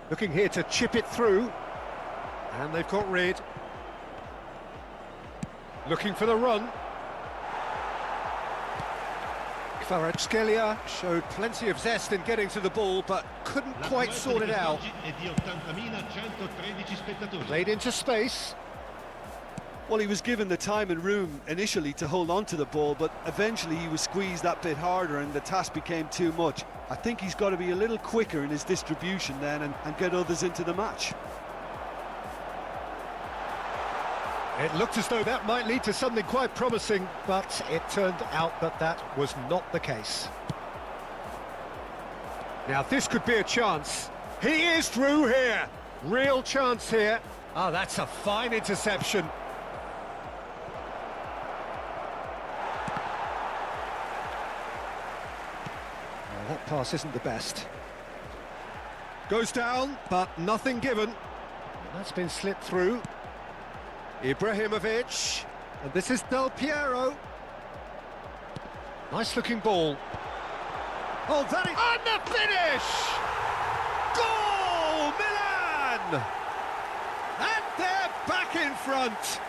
Looking here to chip it through. And they've got rid. Looking for the run. Kvaratskhelia showed plenty of zest in getting to the ball, but couldn't quite sort it out. Played into space. Well, he was given the time and room initially to hold on to the ball, but eventually he was squeezed that bit harder and the task became too much. I think he's got to be a little quicker in his distribution then and get others into the match. It looked as though that might lead to something quite promising, but it turned out that that was not the case. Now this could be a chance. He is through here. Real chance here. Oh, that's a fine interception. Oh, that pass isn't the best. Goes down, but nothing given. That's been slipped through. Ibrahimovic, and this is Del Piero. Nice looking ball. Oh, that is... And the finish! Goal, Milan! And they're back in front.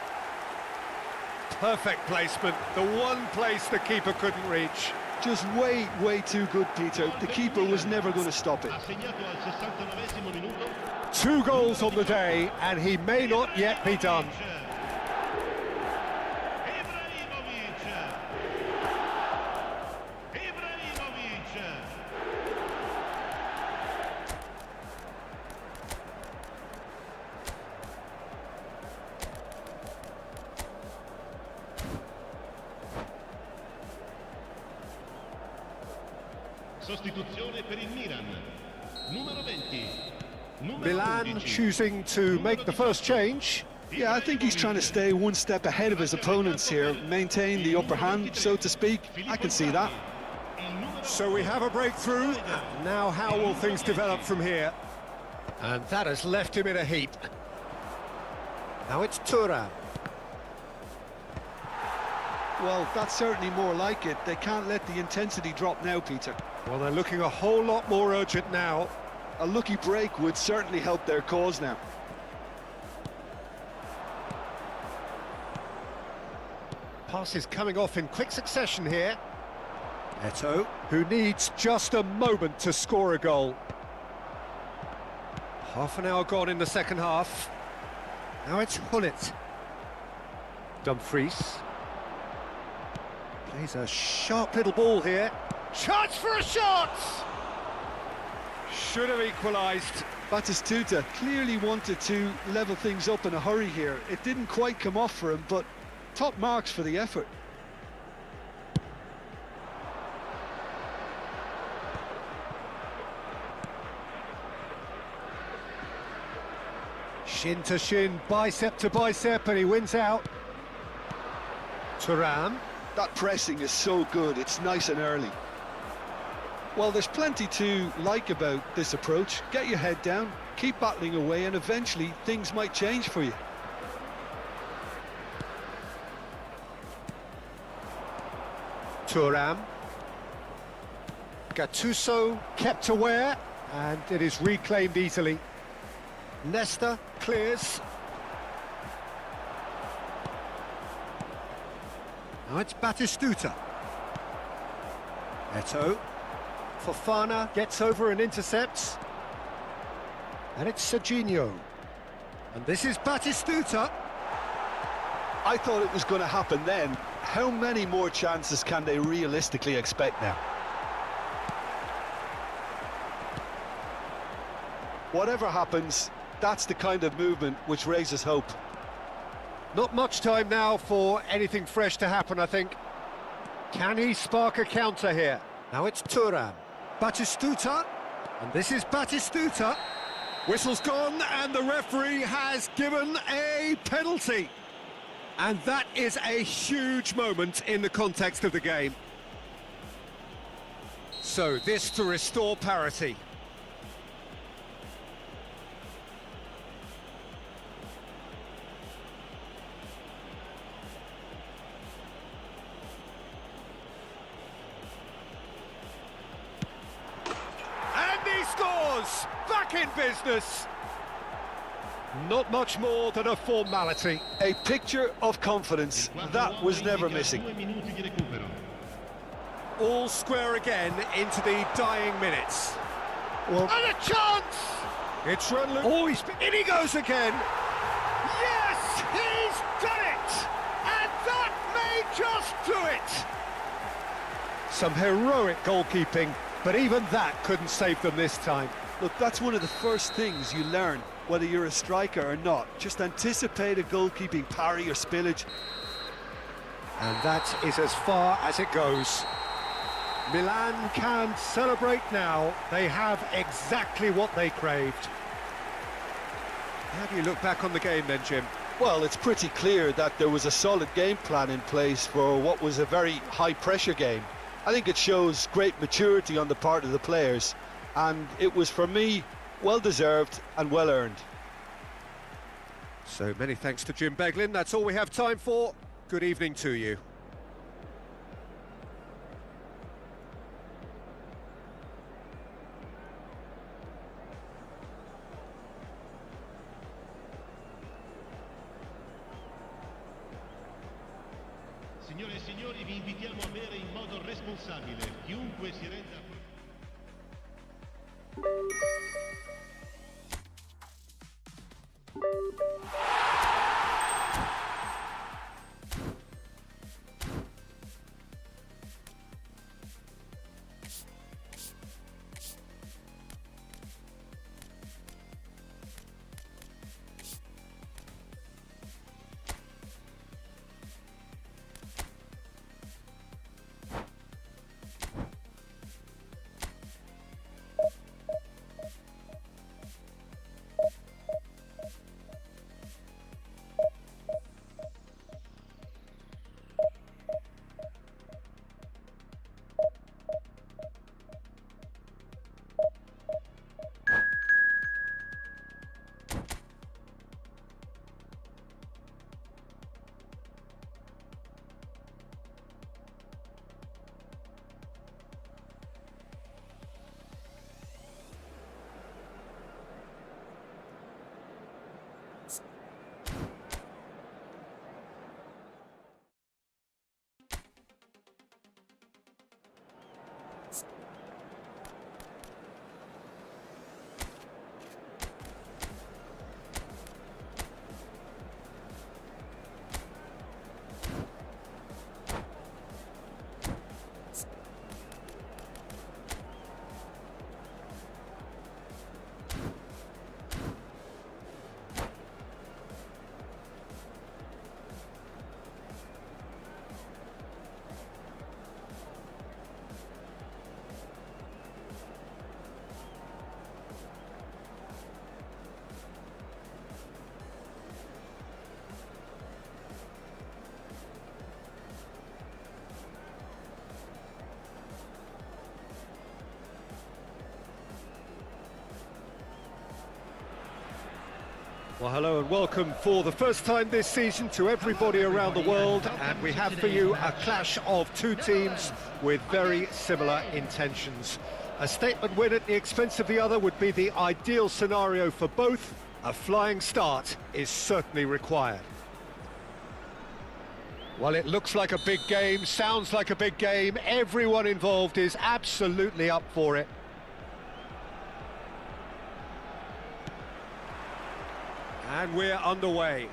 Perfect placement, the one place the keeper couldn't reach. Just way too good, Peter. The keeper was never going to stop it. 2 goals on the day, and he may not yet be done. Sostituzione per il Milan. Numero 20. Numero Milan 11. choosing to make the first change. Yeah, I think he's trying to stay one step ahead of his opponents here, maintain the upper hand, so to speak. I can see that. So we have a breakthrough. Now how will things develop from here? And that has left him in a heap. Now it's Thuram. Well, that's certainly more like it. They can't let the intensity drop now, Peter. Well, they're looking a whole lot more urgent now. A lucky break would certainly help their cause now. Pass is coming off in quick succession here. Eto, who needs just a moment to score a goal. Half an hour gone in the second half. Now it's Hullet. Dumfries. Plays a sharp little ball here. Chance for a shot! Should have equalised. Batistuta clearly wanted to level things up in a hurry here. It didn't quite come off for him, but top marks for the effort. Shin to shin, bicep to bicep, and he wins out. Thuram. That pressing is so good, it's nice and early. Well, there's plenty to like about this approach. Get your head down, keep battling away, and eventually things might change for you. Thuram. Gattuso kept aware, and it is reclaimed easily. Nesta clears. Now it's Batistuta. Eto. Fofana gets over and intercepts. And it's Serginho. And this is Batistuta. I thought it was going to happen then. How many more chances can they realistically expect now? Whatever happens, that's the kind of movement which raises hope. Not much time now for anything fresh to happen, I think. Can he spark a counter here? Now it's Thuram. Batistuta. And this is Batistuta. Whistle's gone, and the referee has given a penalty. And that is a huge moment in the context of the game. So this to restore parity. And he scores! Back in business! Not much more than a formality. A picture of confidence. That was never missing. 2 minuti di recupero. All square again into the dying minutes. Well, And a chance! It's run. Oh, in he goes again. Yes, he's done it! And that may just do it! Some heroic goalkeeping, but even that couldn't save them this time. look, that's one of the first things you learn, whether you're a striker or not. Just anticipate a goalkeeping parry or spillage. And that is as far as it goes. Milan can celebrate now. They have exactly what they craved. How do you look back on the game then, Jim? Well, it's pretty clear that there was a solid game plan in place for what was a very high-pressure game. I think it shows great maturity on the part of the players, and it was, for me, well-deserved and well-earned. So many thanks to Jim Beglin. That's all we have time for. Good evening to you. Signore e signori, vi invitiamo a bere in modo responsabile. Chiunque si renda... Well, hello and welcome for the first time this season to everybody around the world, and we have for you a clash of two teams with very similar intentions. A statement win at the expense of the other would be the ideal scenario for both. A flying start is certainly required. Well, it looks like a big game, sounds like a big game. Everyone involved is absolutely up for it. And we're underway.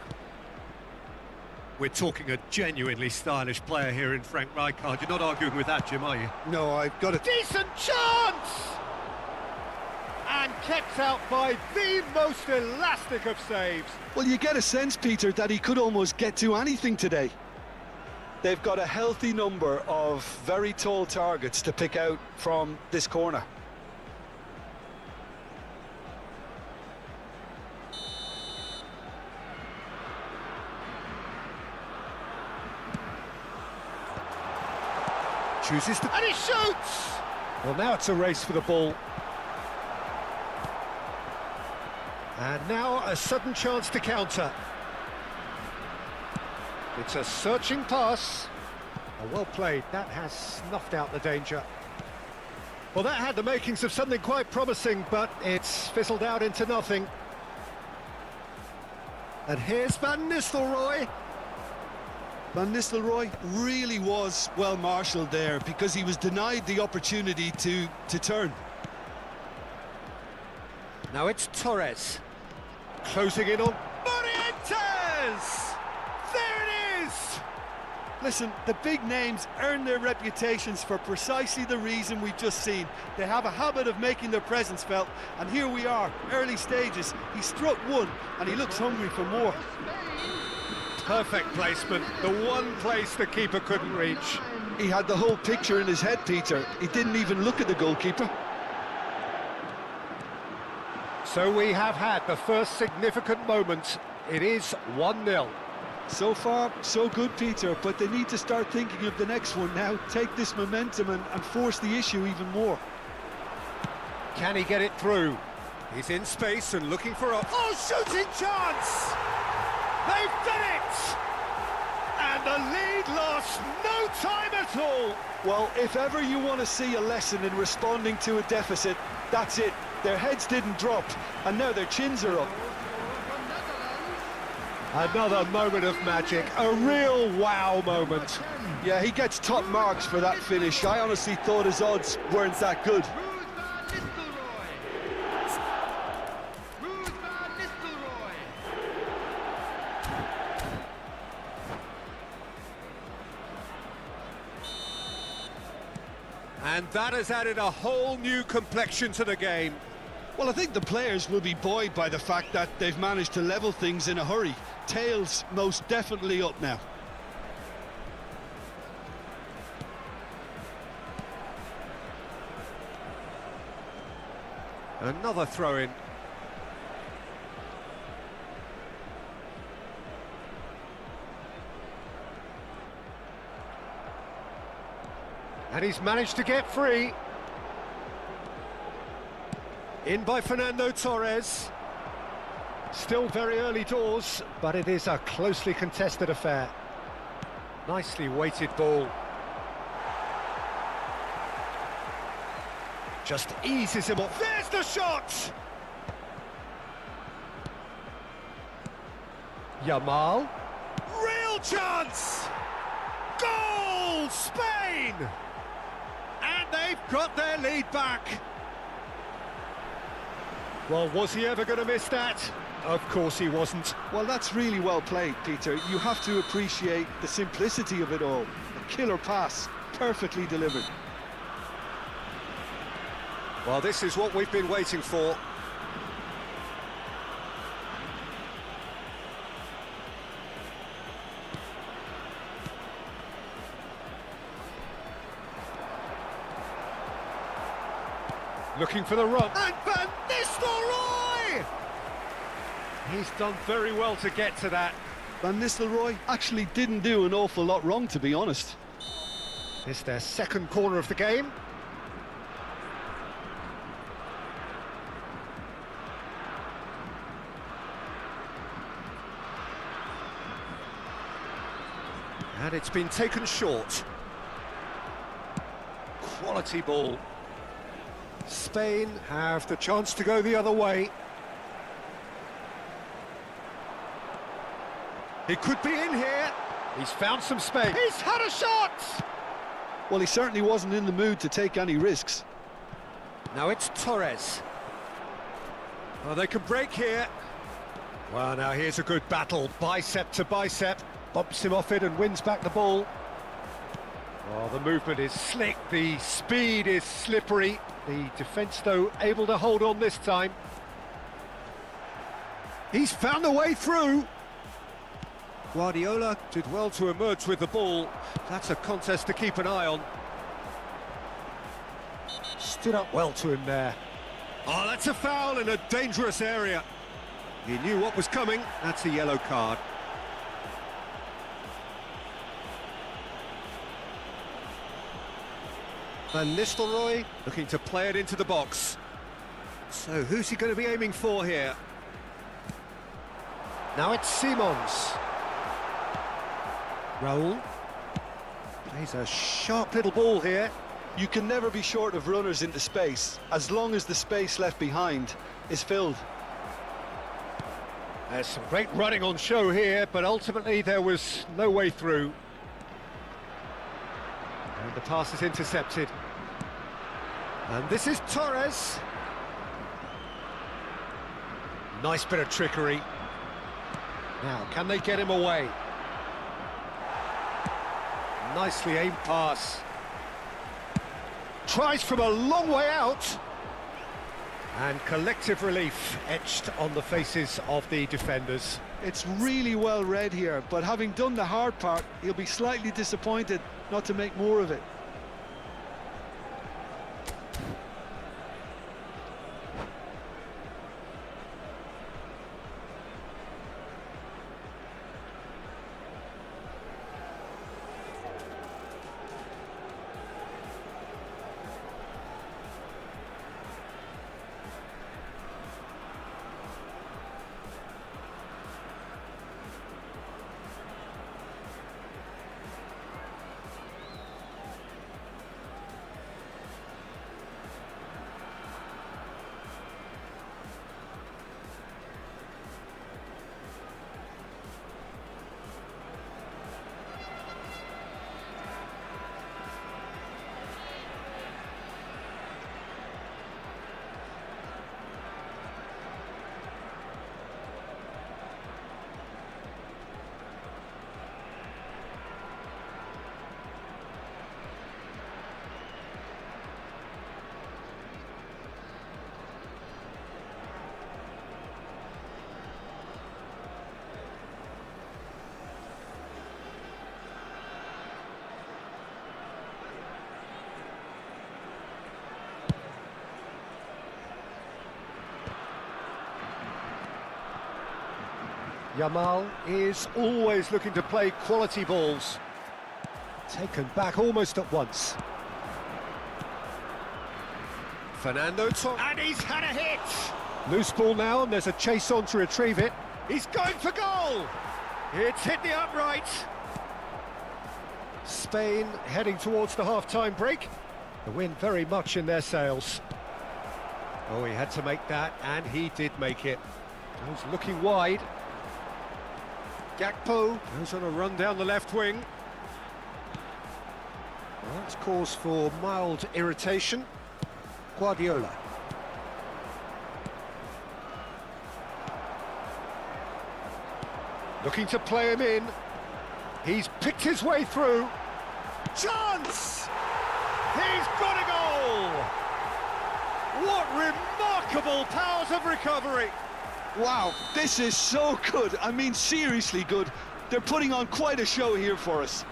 We're talking a genuinely stylish player here in Frank Rijkaard. You're not arguing with that, Jim, are you? No, I've got a Decent chance! And kept out by the most elastic of saves. Well, you get a sense, Peter, that he could almost get to anything today. They've got a healthy number of very tall targets to pick out from this corner. Chooses to... and he shoots! Well, now it's a race for the ball. And now a sudden chance to counter. It's a searching pass. Oh, well played. That has snuffed out the danger. Well, that had the makings of something quite promising, but it's fizzled out into nothing. And here's Van Nistelrooy. Van Nistelrooy really was well marshalled there because he was denied the opportunity to turn. Now it's Torres. Closing in on Morientes! There it is! Listen, the big names earn their reputations for precisely the reason we've just seen. They have a habit of making their presence felt, and here we are, early stages. He struck one, and he looks hungry for more. Perfect placement, the one place the keeper couldn't reach. He had the whole picture in his head, Peter. He didn't even look at the goalkeeper. So we have had the first significant moment. It is 1-0. So far, so good, Peter, but they need to start thinking of the next one now. Take this momentum and force the issue even more. Can he get it through? He's in space and looking for a... oh, shooting chance! They've done it! And the lead lost no time at all! Well, if ever you want to see a lesson in responding to a deficit, that's it. Their heads didn't drop, and now their chins are up. Another moment of magic, a real wow moment. Yeah, he gets top marks for that finish. I honestly thought his odds weren't that good. And that has added a whole new complexion to the game. Well, I think the players will be buoyed by the fact that they've managed to level things in a hurry. Tails most definitely up now. Another throw-in. And he's managed to get free. In by Fernando Torres. Still very early doors, but it is a closely contested affair. Nicely weighted ball. Just eases him off. There's the shot! Yamal. Real chance! Goal! Spain! And they've got their lead back. Well, was he ever going to miss that? Of course he wasn't. Well, that's really well played, Peter. You have to appreciate the simplicity of it all. A killer pass, perfectly delivered. Well, this is what we've been waiting for. Looking for the run. And Van Nistelrooy! He's done very well to get to that. Van Nistelrooy actually didn't do an awful lot wrong, to be honest. It's their second corner of the game. And it's been taken short. Quality ball. Spain have the chance to go the other way. He could be in here. He's found some space. He's had a shot! Well, he certainly wasn't in the mood to take any risks. Now it's Torres. Oh, they can break here. Well, now here's a good battle, bicep to bicep. Bumps him off it and wins back the ball. Oh, the movement is slick, the speed is slippery. The defence, though, able to hold on this time. He's found a way through. Guardiola did well to emerge with the ball. That's a contest to keep an eye on. Stood up well to him there. Oh, that's a foul in a dangerous area. He knew what was coming. That's a yellow card. Van Nistelrooy looking to play it into the box. So who's he going to be aiming for here? Now it's Simons. Raul. Plays a sharp little ball here. You can never be short of runners into space, as long as the space left behind is filled. There's some great running on show here, but ultimately there was no way through. And the pass is intercepted. And this is Torres. Nice bit of trickery. Now, can they get him away? Nicely aimed pass. Tries from a long way out. And collective relief etched on the faces of the defenders. It's really well read here, but having done the hard part, he'll be slightly disappointed not to make more of it. Yamal is always looking to play quality balls. Taken back almost at once. Fernando Torres. And he's had a hit! Loose ball now, and there's a chase on to retrieve it. He's going for goal! It's hit the upright. Spain heading towards the half-time break. The win very much in their sails. Oh, he had to make that, and he did make it. Goes looking wide. Gakpo goes on a run down the left wing. Well, that's cause for mild irritation. Guardiola. Looking to play him in. He's picked his way through. Chance! He's got a goal! What remarkable powers of recovery! Wow, this is so good. I mean, seriously good. They're putting on quite a show here for us.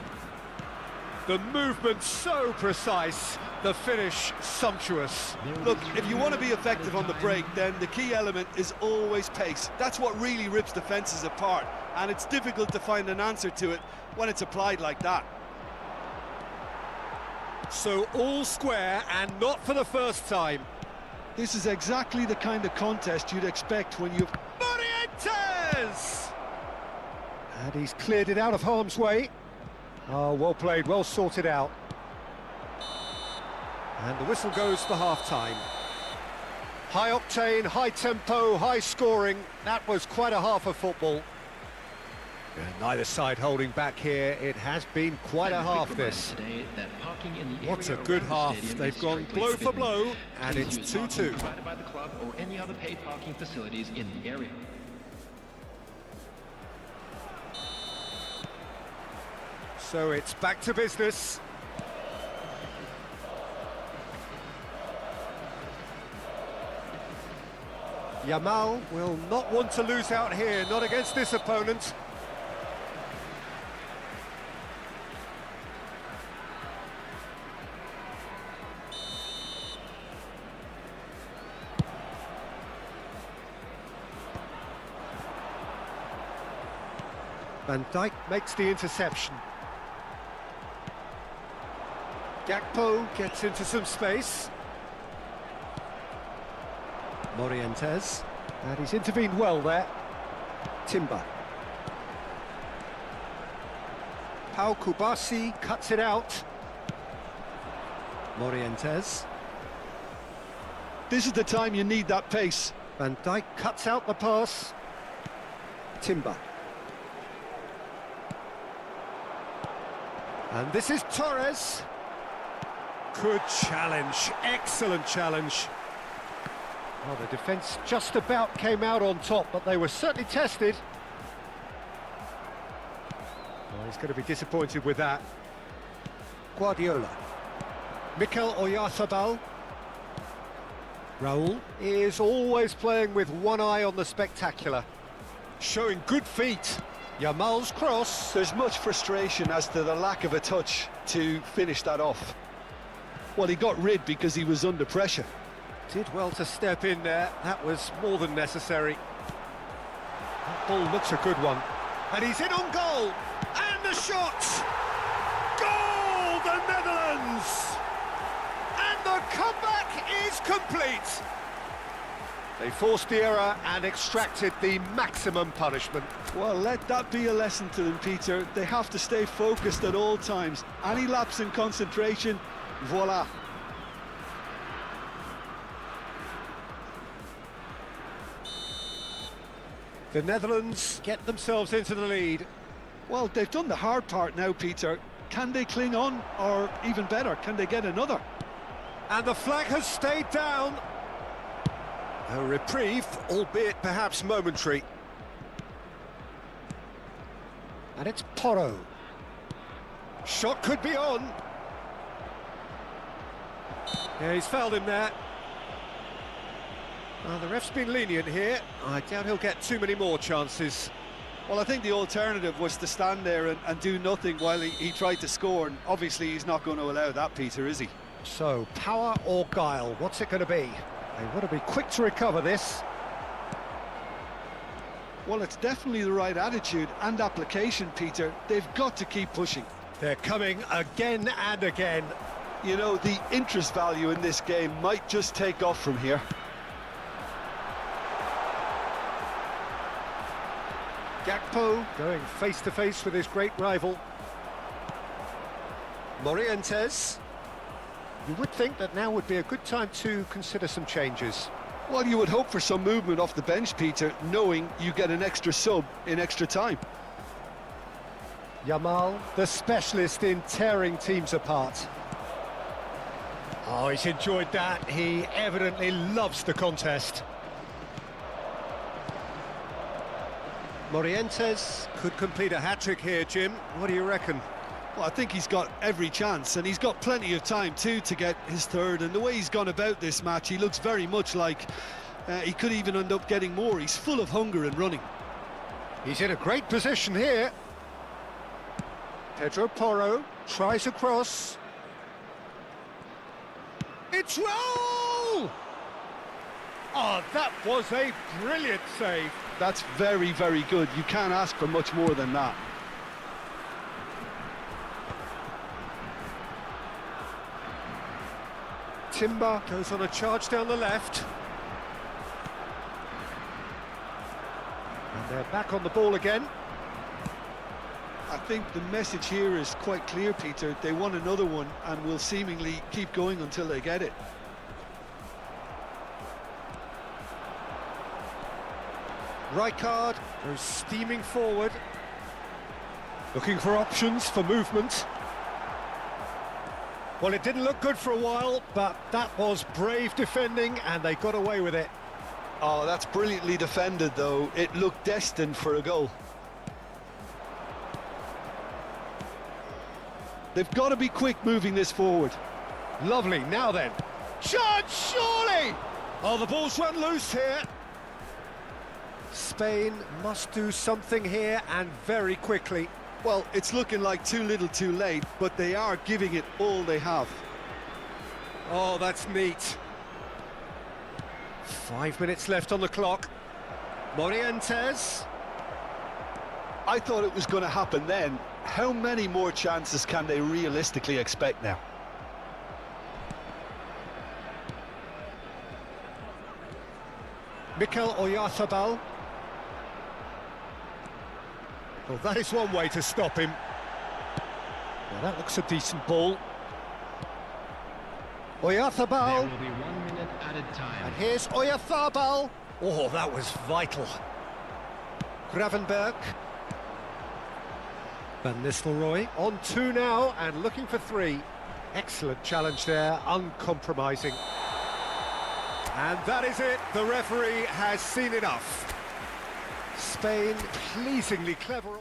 The movement so precise, the finish sumptuous. Look, if you want to be effective on the break, then the key element is always pace. That's what really rips defences apart, and it's difficult to find an answer to it when it's applied like that. So all square, and not for the first time. This is exactly the kind of contest you'd expect when you've... Morientes! And he's cleared it out of harm's way. Oh, well played, well sorted out. And the whistle goes for half-time. High octane, high tempo, high scoring. That was quite a half of football. And neither side holding back here. It has been quite a half, this. What a good half. They've gone blow for blow, and it's 2-2. Provided by the club or any other paid parking facilities in the area. So it's back to business. Yamal will not want to lose out here, not against this opponent. Van Dijk makes the interception. Gakpo gets into some space. Morientes, and he's intervened well there. Timber. Pau Kubasi cuts it out. Morientes. This is the time you need that pace. Van Dijk cuts out the pass. Timber. And this is Torres. Good challenge, excellent challenge. Well, the defence just about came out on top, but they were certainly tested. Well, he's going to be disappointed with that. Guardiola. Mikel Oyarzabal. Raul is always playing with one eye on the spectacular. Showing good feet. Yamal's cross. There's much frustration as to the lack of a touch to finish that off. Well, he got rid because he was under pressure. Did well to step in there. That was more than necessary. That ball looks a good one. And he's in on goal. And the shot! Goal, the Netherlands! And the comeback is complete. They forced the error and extracted the maximum punishment. Well, let that be a lesson to them, Peter. They have to stay focused at all times. Any lapse in concentration, voila. The Netherlands get themselves into the lead. Well, they've done the hard part now, Peter. Can they cling on, or even better, can they get another? And the flag has stayed down. A reprieve, albeit perhaps momentary. And it's Porro. Shot could be on. Yeah, he's fouled him there. The ref's been lenient here. I doubt he'll get too many more chances. Well, I think the alternative was to stand there and do nothing while he tried to score, and obviously he's not going to allow that, Peter, is he? So, power or guile, what's it going to be? They want to be quick to recover this. Well, it's definitely the right attitude and application, Peter. They've got to keep pushing. They're coming again and again. You know, the interest value in this game might just take off from here. Gakpo going face-to-face with his great rival. Morientes. You would think that now would be a good time to consider some changes. Well, you would hope for some movement off the bench, Peter, knowing you get an extra sub in extra time. Yamal, the specialist in tearing teams apart. Oh, he's enjoyed that. He evidently loves the contest. Morientes could complete a hat-trick here, Jim. What do you reckon? Well, I think he's got every chance, and he's got plenty of time too to get his third. And the way he's gone about this match, he looks very much like he could even end up getting more. He's full of hunger and running. He's in a great position here. Pedro Porro tries a cross. It's Raul! Oh, that was a brilliant save. That's very, very good. You can't ask for much more than that. Timber goes on a charge down the left. And they're back on the ball again. I think the message here is quite clear, Peter. They want another one and will seemingly keep going until they get it. Rijkaard goes steaming forward, looking for options for movement. Well, it didn't look good for a while, but that was brave defending and they got away with it. Oh, that's brilliantly defended, though. It looked destined for a goal. They've got to be quick moving this forward. Lovely, now then. Chance, surely! Oh, the ball's run loose here. Spain must do something here, and very quickly. Well, it's looking like too little too late, but they are giving it all they have. Oh, that's neat. 5 minutes left on the clock. Morientes. I thought it was going to happen then. How many more chances can they realistically expect now? Mikel Oyarzabal. Well, that is one way to stop him. Now, that looks a decent ball. There Oyarzabal. will be 1 minute added time. And here's Oyarzabal. Oh, that was vital. Gravenberg. Van Nistelrooy on 2 now and looking for 3. Excellent challenge there, uncompromising. And that is it, the referee has seen enough. Spain pleasingly clever.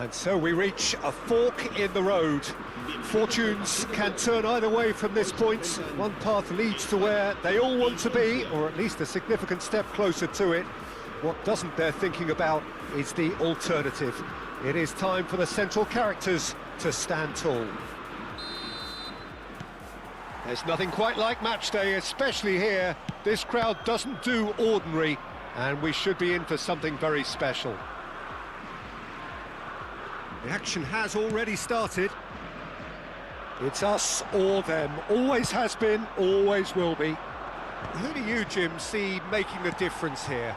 And so we reach a fork in the road. Fortunes can turn either way from this point. One path leads to where they all want to be, or at least a significant step closer to it. What doesn't they're thinking about is the alternative. It is time for the central characters to stand tall. There's nothing quite like match day, especially here. This crowd doesn't do ordinary, and we should be in for something very special. The action has already started. It's us or them. Always has been, always will be. Who do you, Jim, see making the difference here?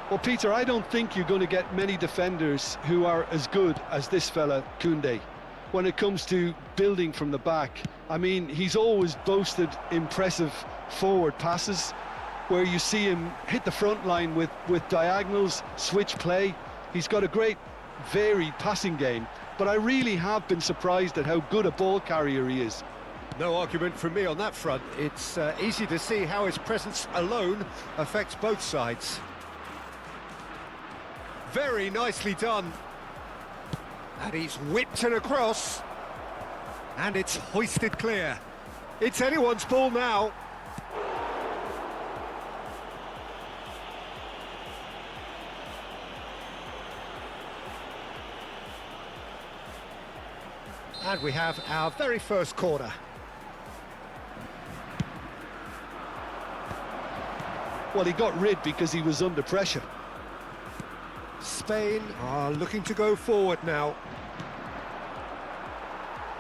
Well, Peter, I don't think you're going to get many defenders who are as good as this fella, Koundé, when it comes to building from the back. I mean, he's always boasted impressive forward passes where you see him hit the front line with diagonals, switch play. He's got a great varied passing game, but I really have been surprised at how good a ball carrier he is. No argument from me on that front. It's easy to see how his presence alone affects both sides. Very nicely done. And he's whipped it across. And it's hoisted clear. It's anyone's ball now. And we have our very first corner. Well, he got rid because he was under pressure. Spain are looking to go forward now.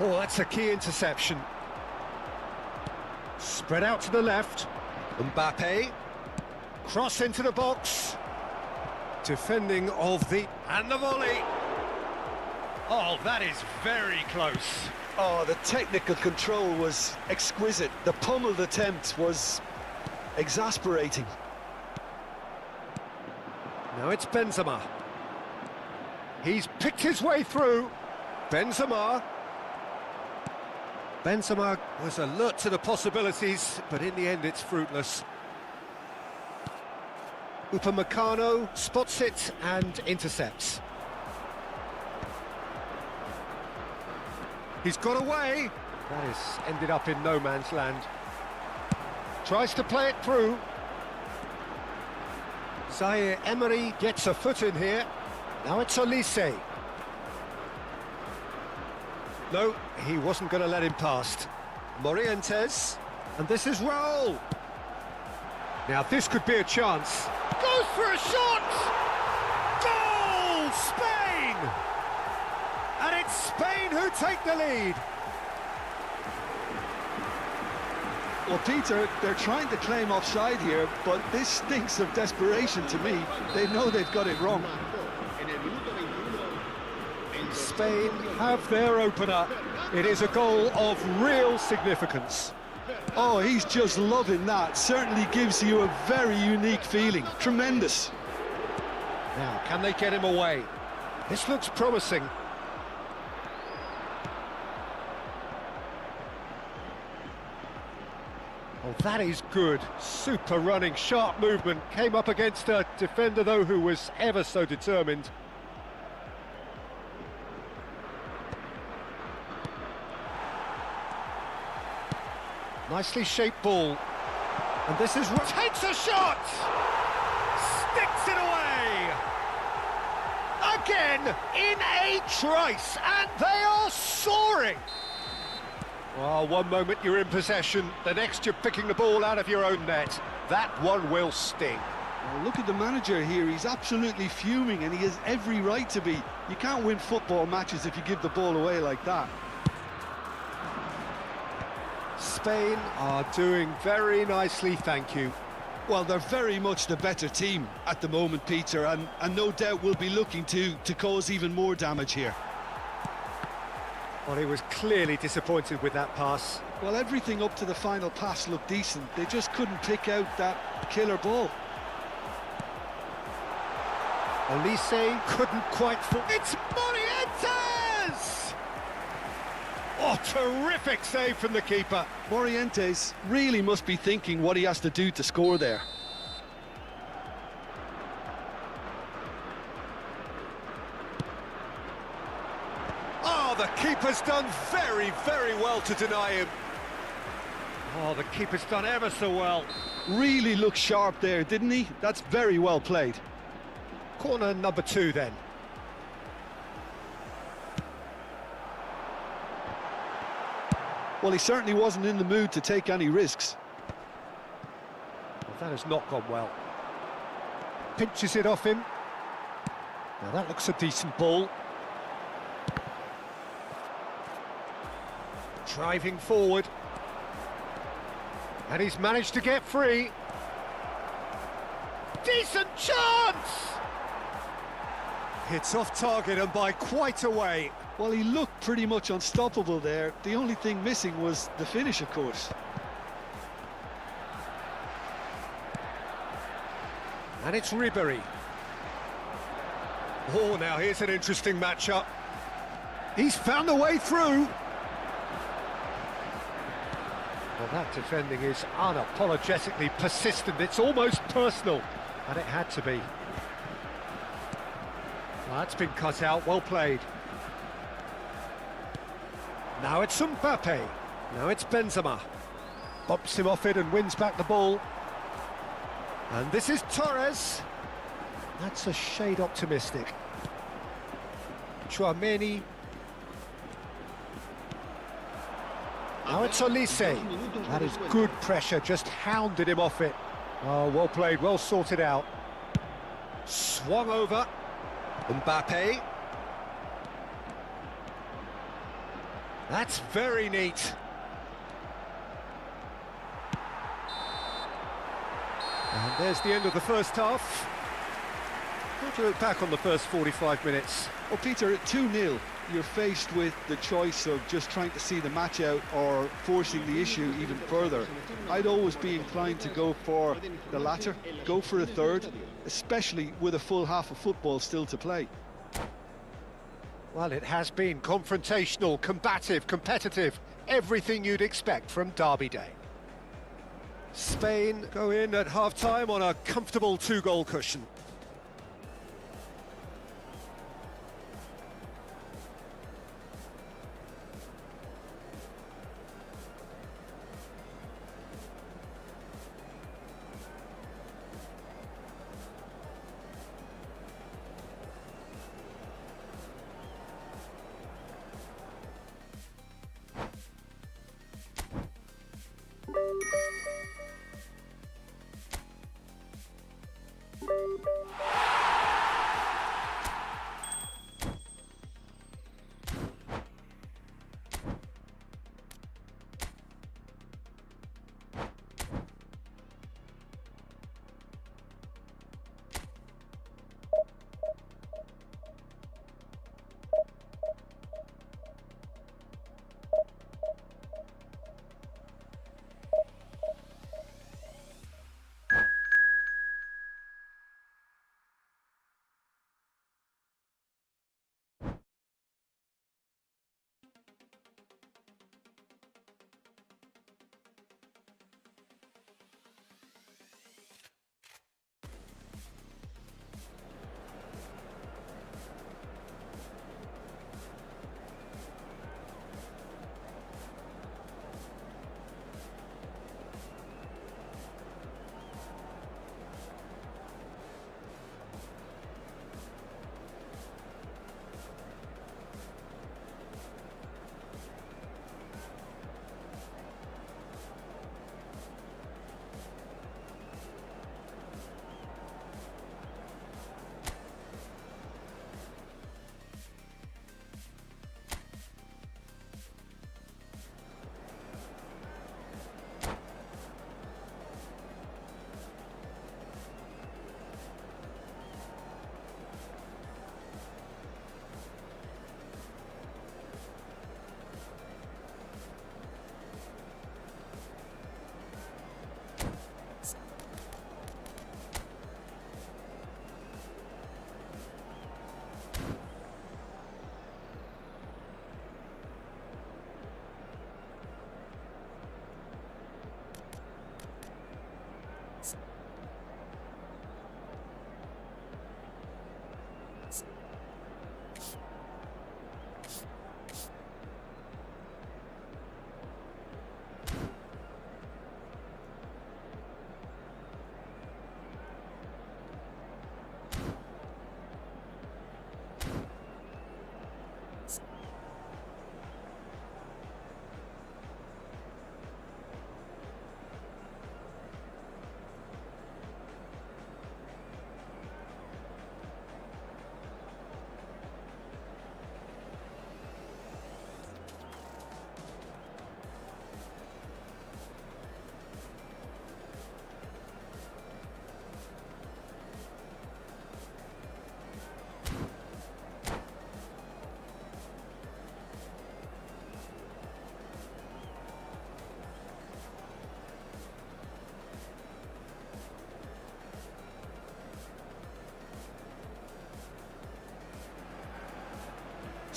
Oh, that's a key interception. Spread out to the left. Mbappe. Cross into the box. Defending of the... And the volley. Oh, that is very close. Oh, the technical control was exquisite. The pummeled attempt was exasperating. Now it's Benzema. He's picked his way through. Benzema. Benzema was alert to the possibilities, but in the end it's fruitless. Upamecano spots it and intercepts. He's got away. That has ended up in no man's land. Tries to play it through. Zaire Emery gets a foot in here. Now it's Olise. No, he wasn't going to let him past. Morientes. And this is Raul. Now this could be a chance. Goes for a shot! Goal! Spain! And it's Spain who take the lead. Well, Peter, they're trying to claim offside here, but this stinks of desperation to me. They know they've got it wrong. Spain have their opener. It is a goal of real significance. Oh, he's just loving that. Certainly gives you a very unique feeling. Tremendous. Now, can they get him away? This looks promising. Oh, that is good. Super running, sharp movement. Came up against a defender, though, who was ever so determined. Nicely shaped ball. And this is... Takes a shot! Sticks it away! Again, in a trice, and they are soaring! Well, one moment you're in possession, the next you're picking the ball out of your own net. That one will sting. Well, look at the manager here. He's absolutely fuming, and he has every right to be. You can't win football matches if you give the ball away like that. Spain are doing very nicely, thank you. Well, they're very much the better team at the moment, Peter, and no doubt will be looking to cause even more damage here. Well, he was clearly disappointed with that pass. Well, everything up to the final pass looked decent. They just couldn't pick out that killer ball. Olise couldn't quite... It's Morientes! Oh, terrific save from the keeper. Morientes really must be thinking what he has to do to score there. Oh, the keeper's done very, very well to deny him. Oh, the keeper's done ever so well. Really looked sharp there, didn't he? That's very well played. Corner number 2 then. Well, he certainly wasn't in the mood to take any risks. Well, that has not gone well. Pinches it off him. Now that looks a decent ball. Driving forward. And he's managed to get free. Decent chance! It's off target and by quite a way. Well, he looked pretty much unstoppable there. The only thing missing was the finish, of course. And it's Ribery. Oh, now here's an interesting matchup. He's found a way through. Well, that defending is unapologetically persistent. It's almost personal, and it had to be. Well, that's been cut out. Well played. Now it's Mbappe. Now it's Benzema. Bumps him off it and wins back the ball. And this is Torres. That's a shade optimistic. Chouameni. Now it's Olise. That is good pressure, just hounded him off it. Oh, well played, well sorted out. Swung over. Mbappe. That's very neat. And there's the end of the first half. How to look back on the first 45 minutes? Well, Peter, at 2-0, you're faced with the choice of just trying to see the match out or forcing the issue even further. I'd always be inclined to go for the latter, go for a third, especially with a full half of football still to play. Well, it has been confrontational, combative, competitive, everything you'd expect from Derby Day. Spain go in at half-time on a comfortable 2-goal cushion.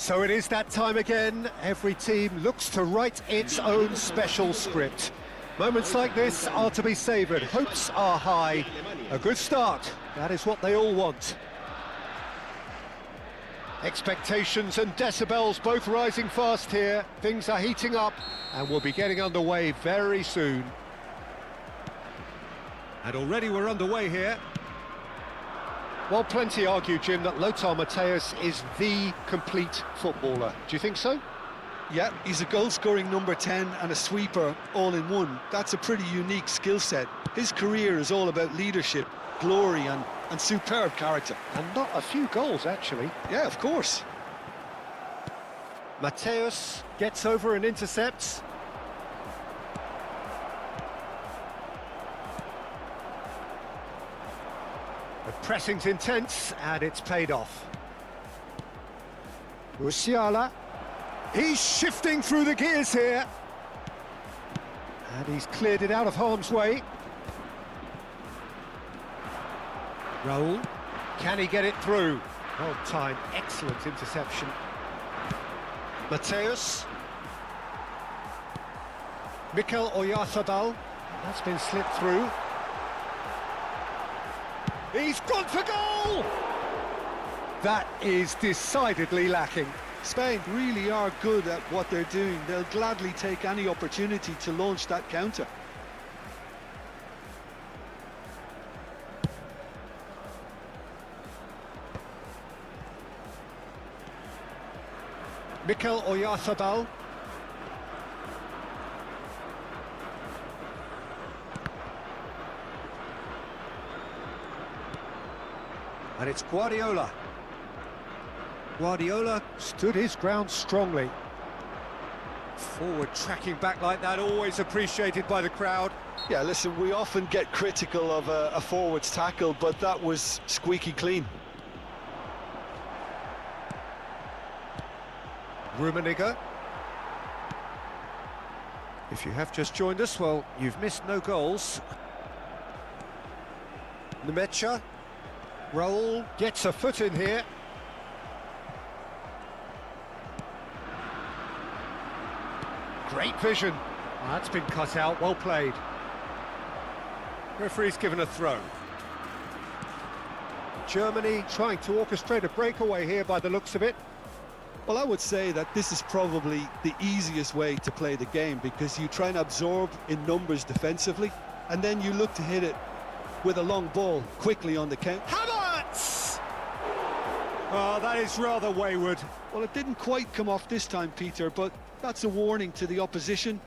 So it is that time again. Every team looks to write its own special script. Moments like this are to be savoured. Hopes are high. A good start. That is what they all want. Expectations and decibels both rising fast here. Things are heating up and we'll be getting underway very soon. And already we're underway here. Well, plenty argue, Jim, that Lothar Matthäus is the complete footballer. Do you think so? Yeah, he's a goal-scoring number 10 and a sweeper all in one. That's a pretty unique skill set. His career is all about leadership, glory and superb character. And not a few goals, actually. Yeah, of course. Mateus gets over and intercepts. The pressing's intense, and it's paid off. Musiala. He's shifting through the gears here. And he's cleared it out of harm's way. Raul. Can he get it through? Well timed, excellent interception. Mateus. Mikel Oyarzabal. That's been slipped through. He's gone for goal! That is decidedly lacking. Spain really are good at what they're doing. They'll gladly take any opportunity to launch that counter. Mikel Oyarzabal. And it's Guardiola. Guardiola stood his ground strongly. Forward tracking back like that, always appreciated by the crowd. Yeah, listen, we often get critical of a forward's tackle, but that was squeaky clean. Rummenigge. If you have just joined us, well, you've missed no goals. Nemecha. Raul gets a foot in here. Great vision. That's been cut out, well played. Referee's given a throw. Germany trying to orchestrate a breakaway here by the looks of it. Well, I would say that this is probably the easiest way to play the game, because you try and absorb in numbers defensively, and then you look to hit it with a long ball quickly on the count. Havertz! Oh, that is rather wayward. Well, it didn't quite come off this time, Peter, but that's a warning to the opposition.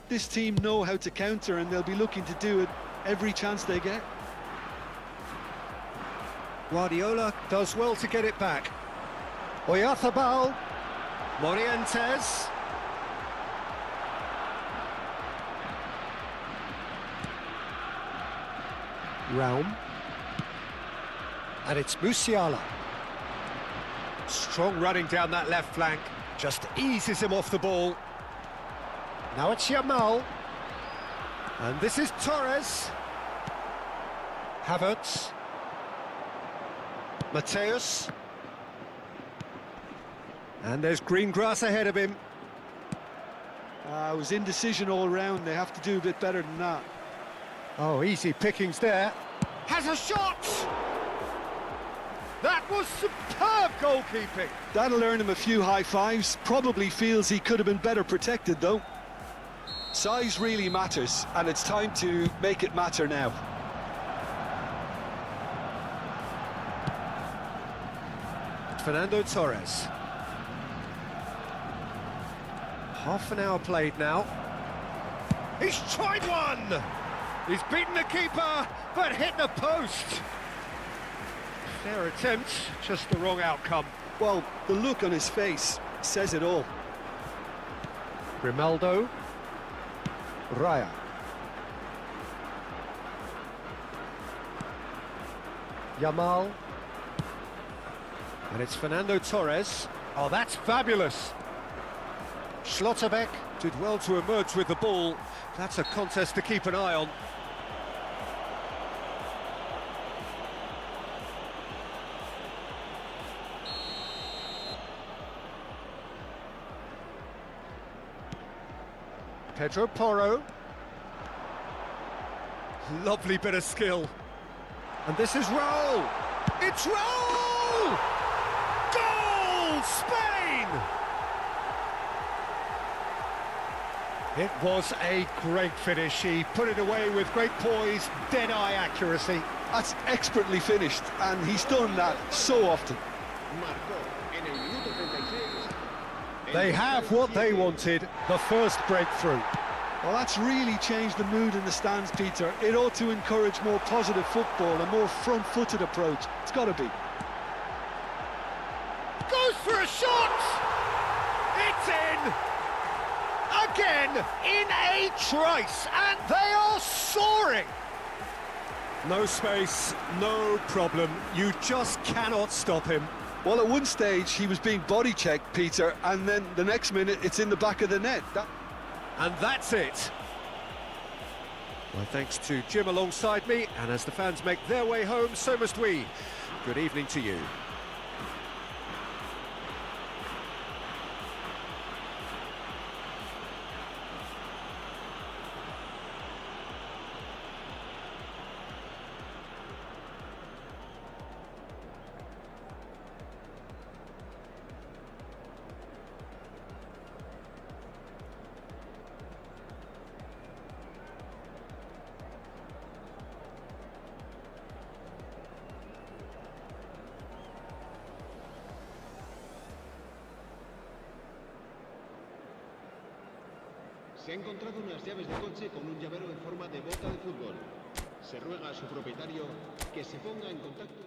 This team know how to counter, and they'll be looking to do it every chance they get. Guardiola does well to get it back. Oyarzabal. Morientes. Raum. And it's Musiala. Strong running down that left flank. Just eases him off the ball. Now it's Yamal. And this is Torres. Havertz. Mateus. And there's green grass ahead of him. It was indecision all round. They have to do a bit better than that. Oh, easy pickings there. Has a shot! That was superb goalkeeping. That'll earn him a few high fives. Probably feels he could have been better protected, though. Size really matters, and it's time to make it matter now. Fernando Torres. Half an hour played now. He's tried one! He's beaten the keeper, but hit the post. Fair attempt, just the wrong outcome. Well, the look on his face says it all. Grimaldo. Raya. Yamal. And it's Fernando Torres. Oh, that's fabulous. Schlotterbeck did well to emerge with the ball. That's a contest to keep an eye on. Pedro Porro. Lovely bit of skill. And this is Raul. It's Raul! Goal! Spain! It was a great finish. He put it away with great poise, dead-eye accuracy. That's expertly finished, and he's done that so often. They have what they wanted, the first breakthrough. Well, that's really changed the mood in the stands, Peter. It ought to encourage more positive football, a more front-footed approach. It's got to be. Goes for a shot! It's in! Again, in a trice, and they are soaring! No space, no problem. You just cannot stop him. Well, at one stage, he was being body-checked, Peter, and then the next minute, it's in the back of the net. And that's it. Well, thanks to Jim alongside me, and as the fans make their way home, so must we. Good evening to you. Se ha encontrado unas llaves de coche con un llavero en forma de bota de fútbol. Se ruega a su propietario que se ponga en contacto.